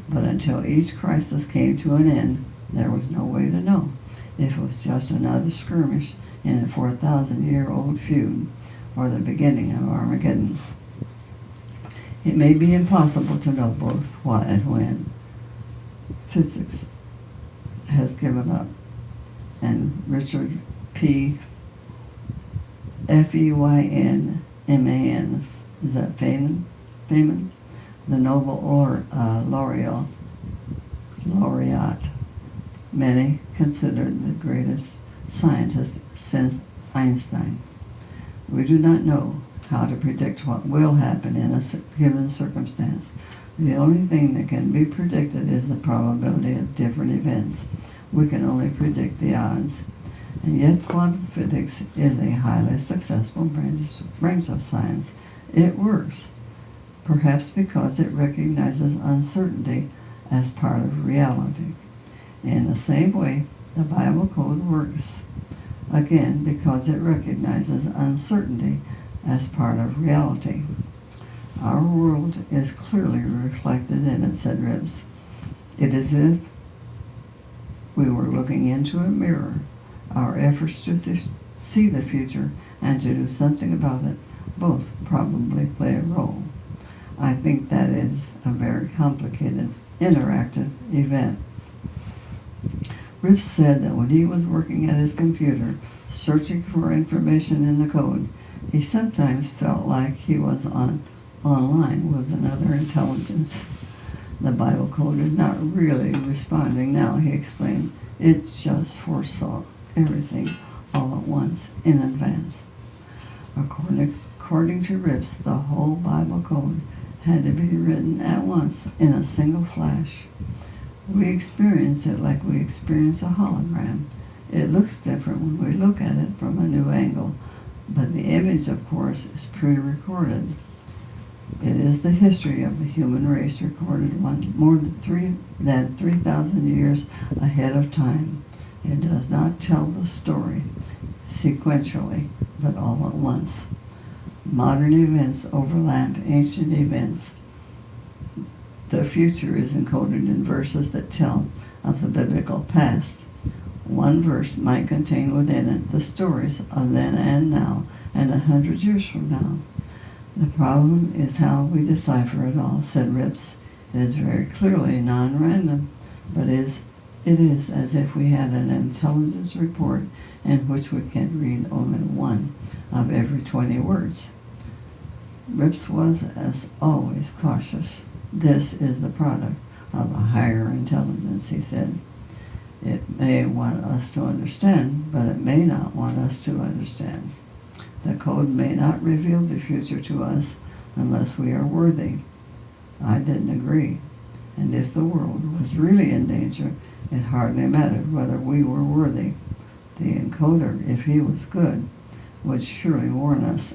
Speaker 1: but until each crisis came to an end, there was no way to know if it was just another skirmish in a 4,000-year-old feud or the beginning of Armageddon. It may be impossible to know both what and when. Physics has given up, and Richard P. Feynman, is that Feynman? The Nobel laureate, many considered the greatest scientist since Einstein. We do not know how to predict what will happen in a given circumstance. The only thing that can be predicted is the probability of different events. We can only predict the odds. And yet quantum physics is a highly successful branch of science. It works, perhaps because it recognizes uncertainty as part of reality. In the same way, the Bible code works, again, because it recognizes uncertainty as part of reality. Our world is clearly reflected in it, said Ribbs. It is as if we were looking into a mirror. Our efforts to see the future and to do something about it both probably play a role. I think that is a very complicated, interactive event. Ribbs said that when he was working at his computer, searching for information in the code, he sometimes felt like he was online with another intelligence. The Bible code is not really responding now, he explained. It just foresaw everything all at once in advance. According to Ribbs, the whole Bible code had to be written at once in a single flash. We experience it like we experience a hologram. It looks different when we look at it from a new angle, but the image, of course, is pre-recorded. It is the history of the human race recorded more than 3,000 years ahead of time. It does not tell the story sequentially, but all at once. Modern events overlap ancient events. The future is encoded in verses that tell of the biblical past. One verse might contain within it the stories of then and now and 100 years from now. The problem is how we decipher it all, said Ribbs. It is very clearly non-random, but it is as if we had an intelligence report in which we can read only one of every 20 words. Ribbs was, as always, cautious. This is the product of a higher intelligence, he said. It may want us to understand, but it may not want us to understand. The code may not reveal the future to us unless we are worthy. I didn't agree. And if the world was really in danger, it hardly mattered whether we were worthy. The encoder, if he was good, would surely warn us.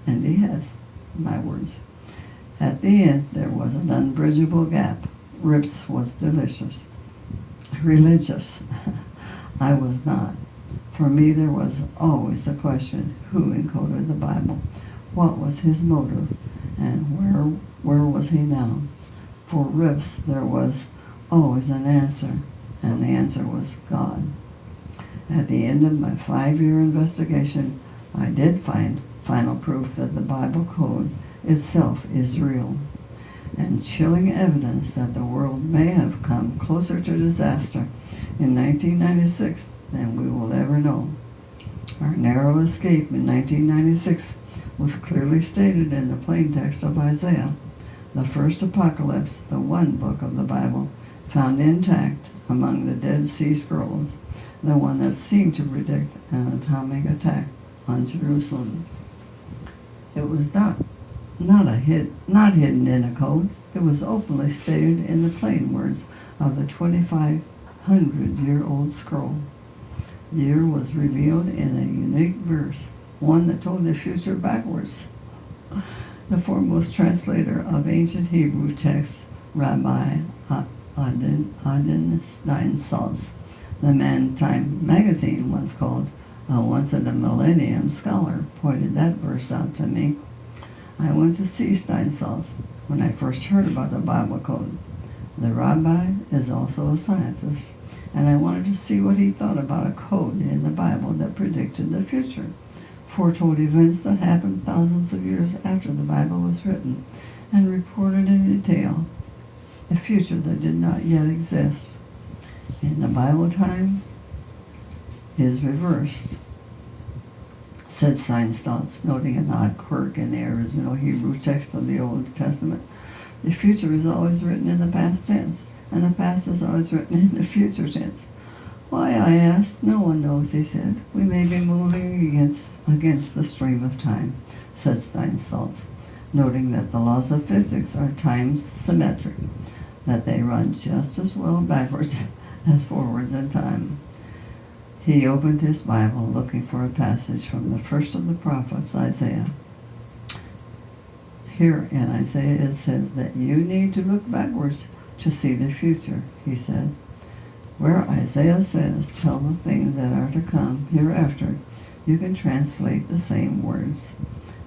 Speaker 1: And he has, my words. At the end, there was an unbridgeable gap. Ribbs was religious. I was not. For me, there was always the question, who encoded the Bible? What was his motive? And where was he now? For Ribbs, there was always an answer, and the answer was God. At the end of my 5-year investigation, I did find final proof that the Bible code itself is real, and chilling evidence that the world may have come closer to disaster in 1996 than we will ever know. Our narrow escape in 1996 was clearly stated in the plain text of Isaiah, the first apocalypse, the one book of the Bible found intact among the Dead Sea Scrolls, the one that seemed to predict an atomic attack on Jerusalem. It was not hidden in a code. It was openly stated in the plain words of the 2,500-year-old scroll. The year was revealed in a unique verse, one that told the future backwards. The foremost translator of ancient Hebrew texts, Rabbi Adin Steinsaltz, the man Time magazine once called a once-in-a-millennium scholar, pointed that verse out to me. I went to see Steinsaltz when I first heard about the Bible code. The rabbi is also a scientist, and I wanted to see what he thought about a code in the Bible that predicted the future, foretold events that happened thousands of years after the Bible was written, and reported in detail a future that did not yet exist. In the Bible, time is reversed, said Steinsaltz, noting an odd quirk in the original Hebrew text of the Old Testament. The future is always written in the past tense, and the past is always written in the future tense. Why, I asked. No one knows, he said. We may be moving against the stream of time, said Steinsaltz, noting that the laws of physics are time symmetric, that they run just as well backwards as forwards in time. He opened his Bible looking for a passage from the first of the prophets, Isaiah. Here in Isaiah it says that you need to look backwards to see the future, he said. Where Isaiah says, tell the things that are to come hereafter, you can translate the same words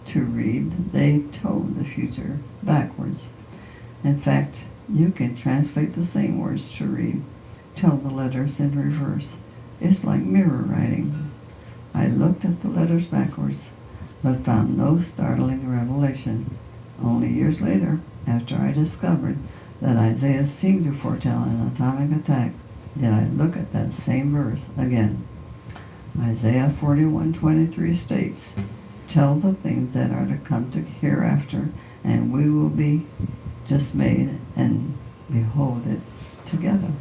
Speaker 1: to read, they told the future backwards. In fact, you can translate the same words to read, tell the letters in reverse. It's like mirror writing. I looked at the letters backwards, but found no startling revelation. Only years later, after I discovered that Isaiah seemed to foretell an atomic attack, did I look at that same verse again. Isaiah 41:23 states, tell the things that are to come to hereafter, and we will be dismayed and behold it together.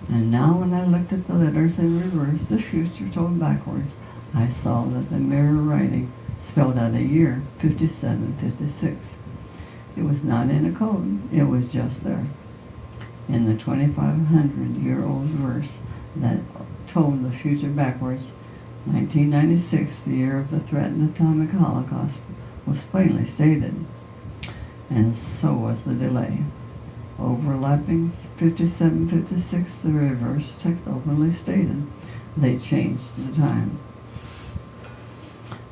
Speaker 1: And now when I looked at the letters in reverse, the future told backwards, I saw that the mirror writing spelled out a year, 5756. It was not in a code, it was just there. In the 2,500-year-old verse that told the future backwards, 1996, the year of the threatened atomic holocaust, was plainly stated, and so was the delay. Overlapping 5756, the reverse text openly stated they changed the time.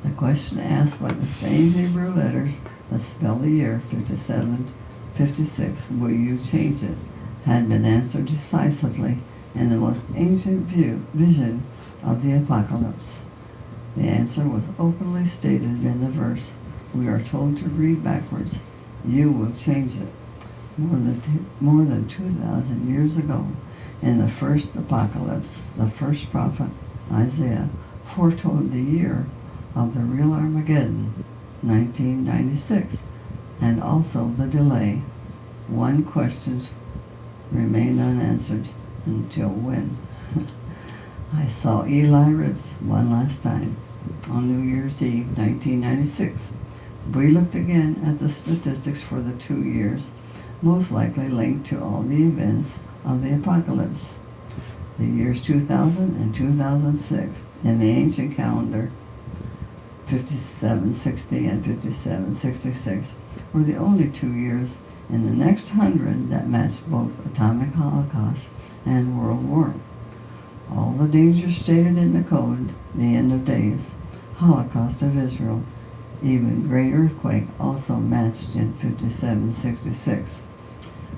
Speaker 1: The question asked by the same Hebrew letters that spell the year 5756, will you change it, had been answered decisively in the most ancient vision of the apocalypse. The answer was openly stated in the verse. We are told to read backwards. You will change it. More than 2,000 years ago, in the first apocalypse, the first prophet, Isaiah, foretold the year of the real Armageddon, 1996, and also the delay. One question remained unanswered until when? I saw Eli Rips one last time on New Year's Eve, 1996. We looked again at the statistics for the 2 years, most likely linked to all the events of the apocalypse. The years 2000 and 2006 in the ancient calendar, 5760 and 5766, were the only 2 years in the next 100 that matched both atomic holocaust and world war. All the dangers stated in the code, the end of days, Holocaust of Israel, even great earthquake also matched in 5766.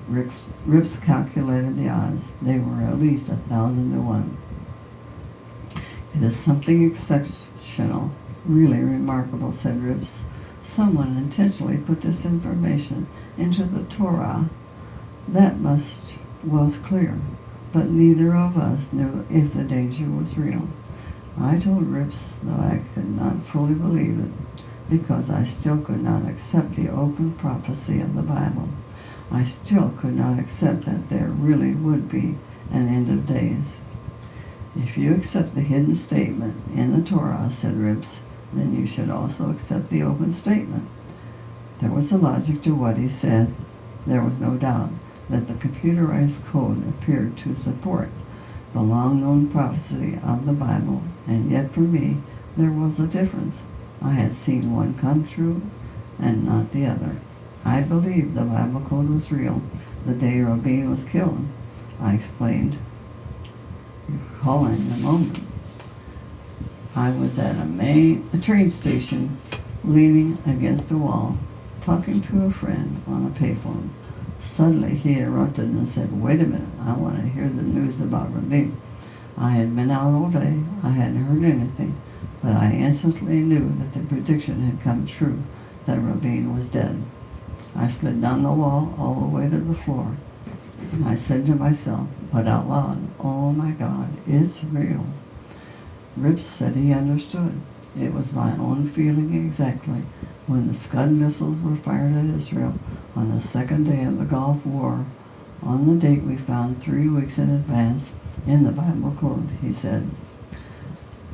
Speaker 1: Rips calculated the odds. They were at least 1,000 to 1. It is something exceptional, really remarkable, said Rips. Someone intentionally put this information into the Torah. That much was clear, but neither of us knew if the danger was real. I told Rips that I could not fully believe it, because I still could not accept the open prophecy of the Bible. I still could not accept that there really would be an end of days. If you accept the hidden statement in the Torah, said Rips, then you should also accept the open statement. There was a logic to what he said. There was no doubt that the computerized code appeared to support the long-known prophecy of the Bible, and yet for me there was a difference. I had seen one come true and not the other. I believed the Bible code was real the day Rabin was killed. I explained. Recall in a moment. I was at a train station, leaning against a wall, talking to a friend on a payphone. Suddenly he erupted and said, "Wait a minute, I want to hear the news about Rabin." I had been out all day, I hadn't heard anything, but I instantly knew that the prediction had come true, that Rabin was dead. I slid down the wall all the way to the floor, and I said to myself, but out loud, oh my God, it's real. Rips said he understood. It was my own feeling exactly when the Scud missiles were fired at Israel on the second day of the Gulf War, on the date we found 3 weeks in advance in the Bible Code, he said.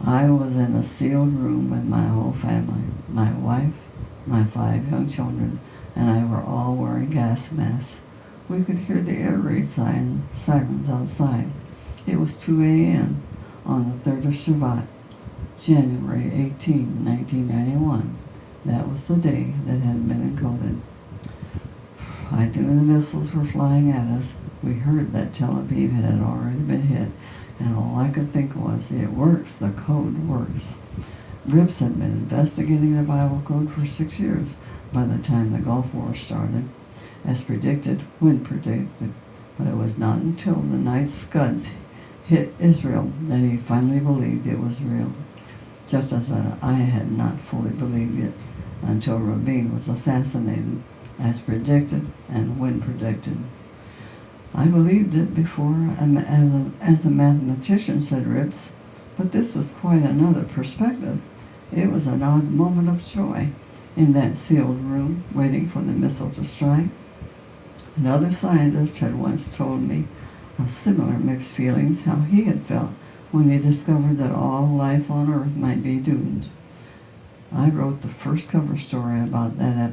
Speaker 1: I was in a sealed room with my whole family, my wife, my 5 young children, and I were all wearing gas masks. We could hear the air raid sirens outside. It was 2 a.m. on the 3rd of Shevat, January 18, 1991. That was the day that had been encoded. I knew the missiles were flying at us. We heard that Tel Aviv had already been hit, and all I could think was, it works, the code works. Rips had been investigating the Bible Code for 6 years by the time the Gulf War started, as predicted when predicted, but it was not until the night Scuds hit Israel that he finally believed it was real, just as I had not fully believed it until Rabin was assassinated, as predicted and when predicted. I believed it before as a mathematician, said Rips, but this was quite another perspective. It was an odd moment of joy in that sealed room, waiting for the missile to strike. Another scientist had once told me of similar mixed feelings, how he had felt when he discovered that all life on Earth might be doomed. I wrote the first cover story about that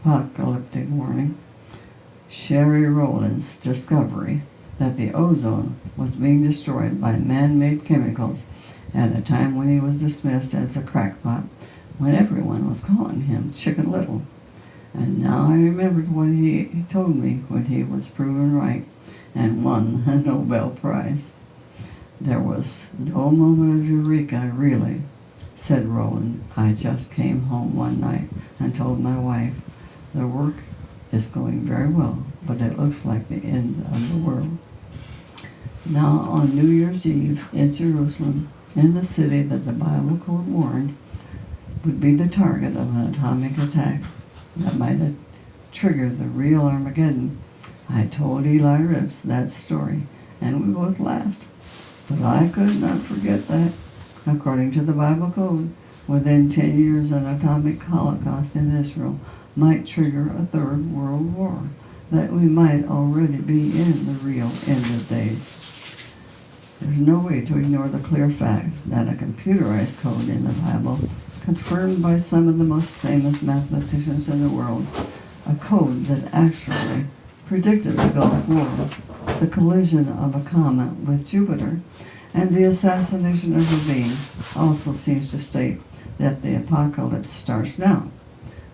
Speaker 1: apocalyptic warning. Sherry Rowland's discovery that the ozone was being destroyed by man-made chemicals at a time when he was dismissed as a crackpot, when everyone was calling him Chicken Little. And now I remembered what he told me when he was proven right and won the Nobel Prize. There was no moment of eureka, really, said Rowland. I just came home one night and told my wife, the work is going very well, but it looks like the end of the world. Now on New Year's Eve in Jerusalem, in the city that the Bible Code warned would be the target of an atomic attack that might have triggered the real Armageddon, I told Eli Rips that story, and we both laughed. But I could not forget that, according to the Bible Code, within 10 years an atomic holocaust in Israel might trigger a third world war, that we might already be in the real end of days. There's no way to ignore the clear fact that a computerized code in the Bible, confirmed by some of the most famous mathematicians in the world, a code that actually predicted the Gulf War, the collision of a comet with Jupiter, and the assassination of Rabin, also seems to state that the apocalypse starts now,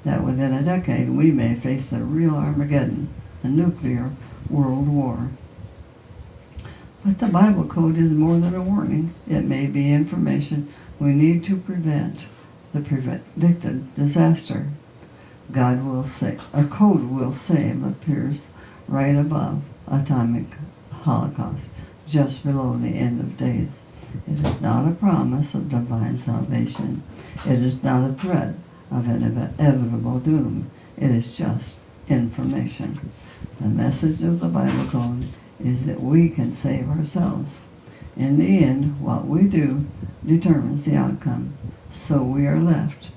Speaker 1: that within a decade we may face the real Armageddon, a nuclear world war. But the Bible Code is more than a warning. It may be information we need to prevent the predicted disaster. God will say, a code will save appears right above atomic holocaust, just below the end of days. It is not a promise of divine salvation. It is not a threat of inevitable doom. It is just information. The message of the Bible Code is that we can save ourselves. In the end, what we do determines the outcome. So we are left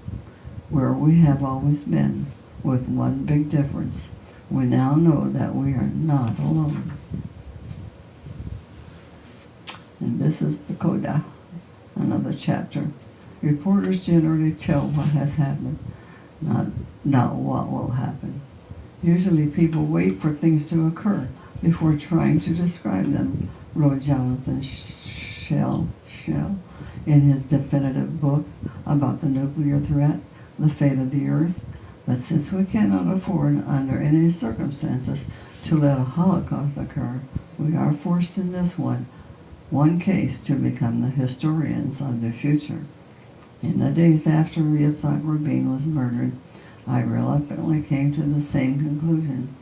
Speaker 1: where we have always been, with one big difference. We now know that we are not alone. And this is the Coda, another chapter. Reporters generally tell what has happened, not what will happen. Usually people wait for things to occur before trying to describe them, wrote Jonathan Schell in his definitive book about the nuclear threat, The Fate of the Earth. But since we cannot afford under any circumstances to let a Holocaust occur, we are forced in this one case to become the historians of the future. In the days after Yitzhak Rabin was murdered, I reluctantly came to the same conclusion.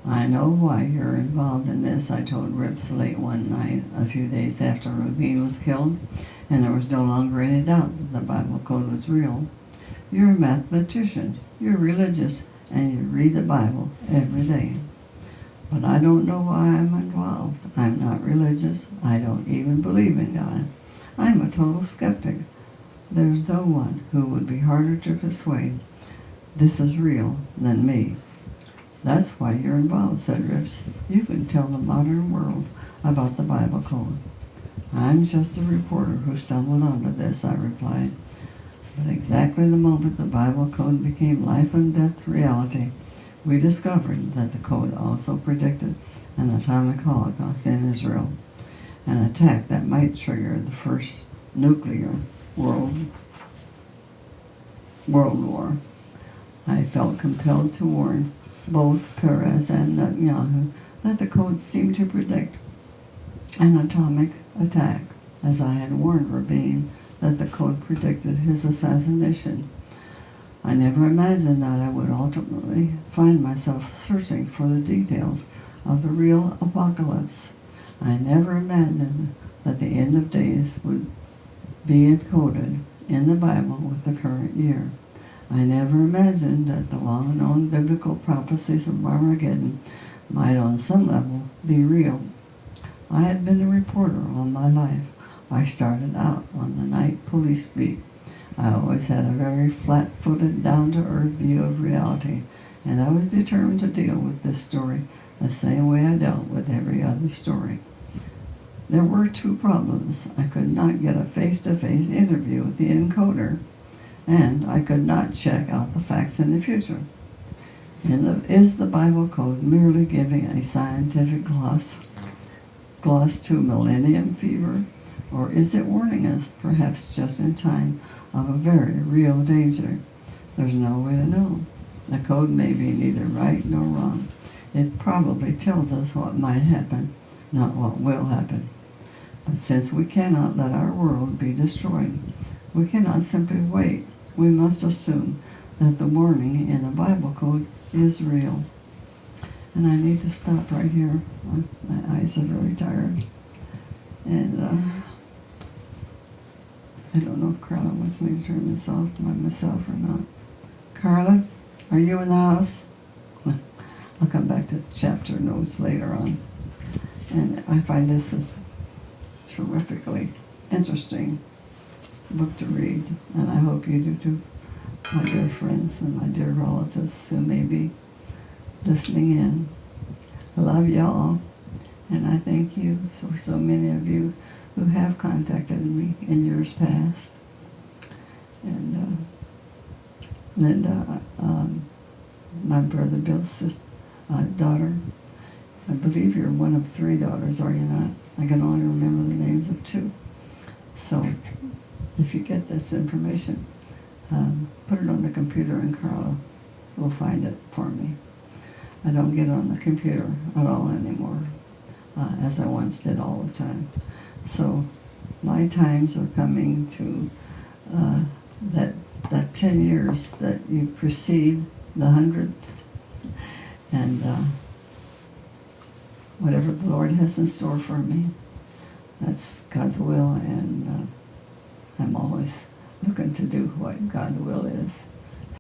Speaker 1: I know why you're involved in this, I told Rips late one night, a few days after Rabin was killed, and there was no longer any doubt that the Bible Code was real. You're a mathematician, you're religious, and you read the Bible every day. But I don't know why I'm involved. I'm not religious. I don't even believe in God. I'm a total skeptic. There's no one who would be harder to persuade this is real than me. That's why you're involved, said Rips. You can tell the modern world about the Bible code. I'm just a reporter who stumbled onto this, I replied. But exactly the moment the Bible code became life and death reality, we discovered that the code also predicted an atomic holocaust in Israel, an attack that might trigger the first nuclear world war. I felt compelled to warn both Peres and Netanyahu that the code seemed to predict an atomic attack, as I had warned Rabin that the code predicted his assassination. I never imagined that I would ultimately find myself searching for the details of the real apocalypse. I never imagined that the end of days would be encoded in the Bible with the current year. I never imagined that the long-known biblical prophecies of Armageddon might on some level be real. I had been a reporter all my life. I started out on the night police beat. I always had a very flat-footed, down-to-earth view of reality, and I was determined to deal with this story the same way I dealt with every other story. There were two problems. I could not get a face-to-face interview with the encoder, and I could not check out the facts in the future. Is the Bible code merely giving a scientific gloss to millennium fever, or is it warning us, perhaps just in time, of a very real danger? There's no way to know. The code may be neither right nor wrong. It probably tells us what might happen, not what will happen. But since we cannot let our world be destroyed, we cannot simply wait. We must assume that the warning in the Bible code is real. And I need to stop right here. My eyes are very tired. And I don't know if Carla wants me to turn this off by myself or not. Carla, are you in the house? I'll come back to chapter notes later on. And I find this is terrifically interesting book to read, and I hope you do too, my dear friends and my dear relatives who may be listening in. I love y'all, and I thank you for so many of you who have contacted me in years past. And Linda, my brother Bill's daughter, I believe you're one of 3 daughters, are you not? I can only remember the names of 2. So if you get this information, put it on the computer and Carla will find it for me. I don't get on the computer at all anymore, as I once did all the time. So my times are coming to that 10 years that you precede the 100th, and whatever the Lord has in store for me, that's God's will, and I'm always looking to do what God's will is.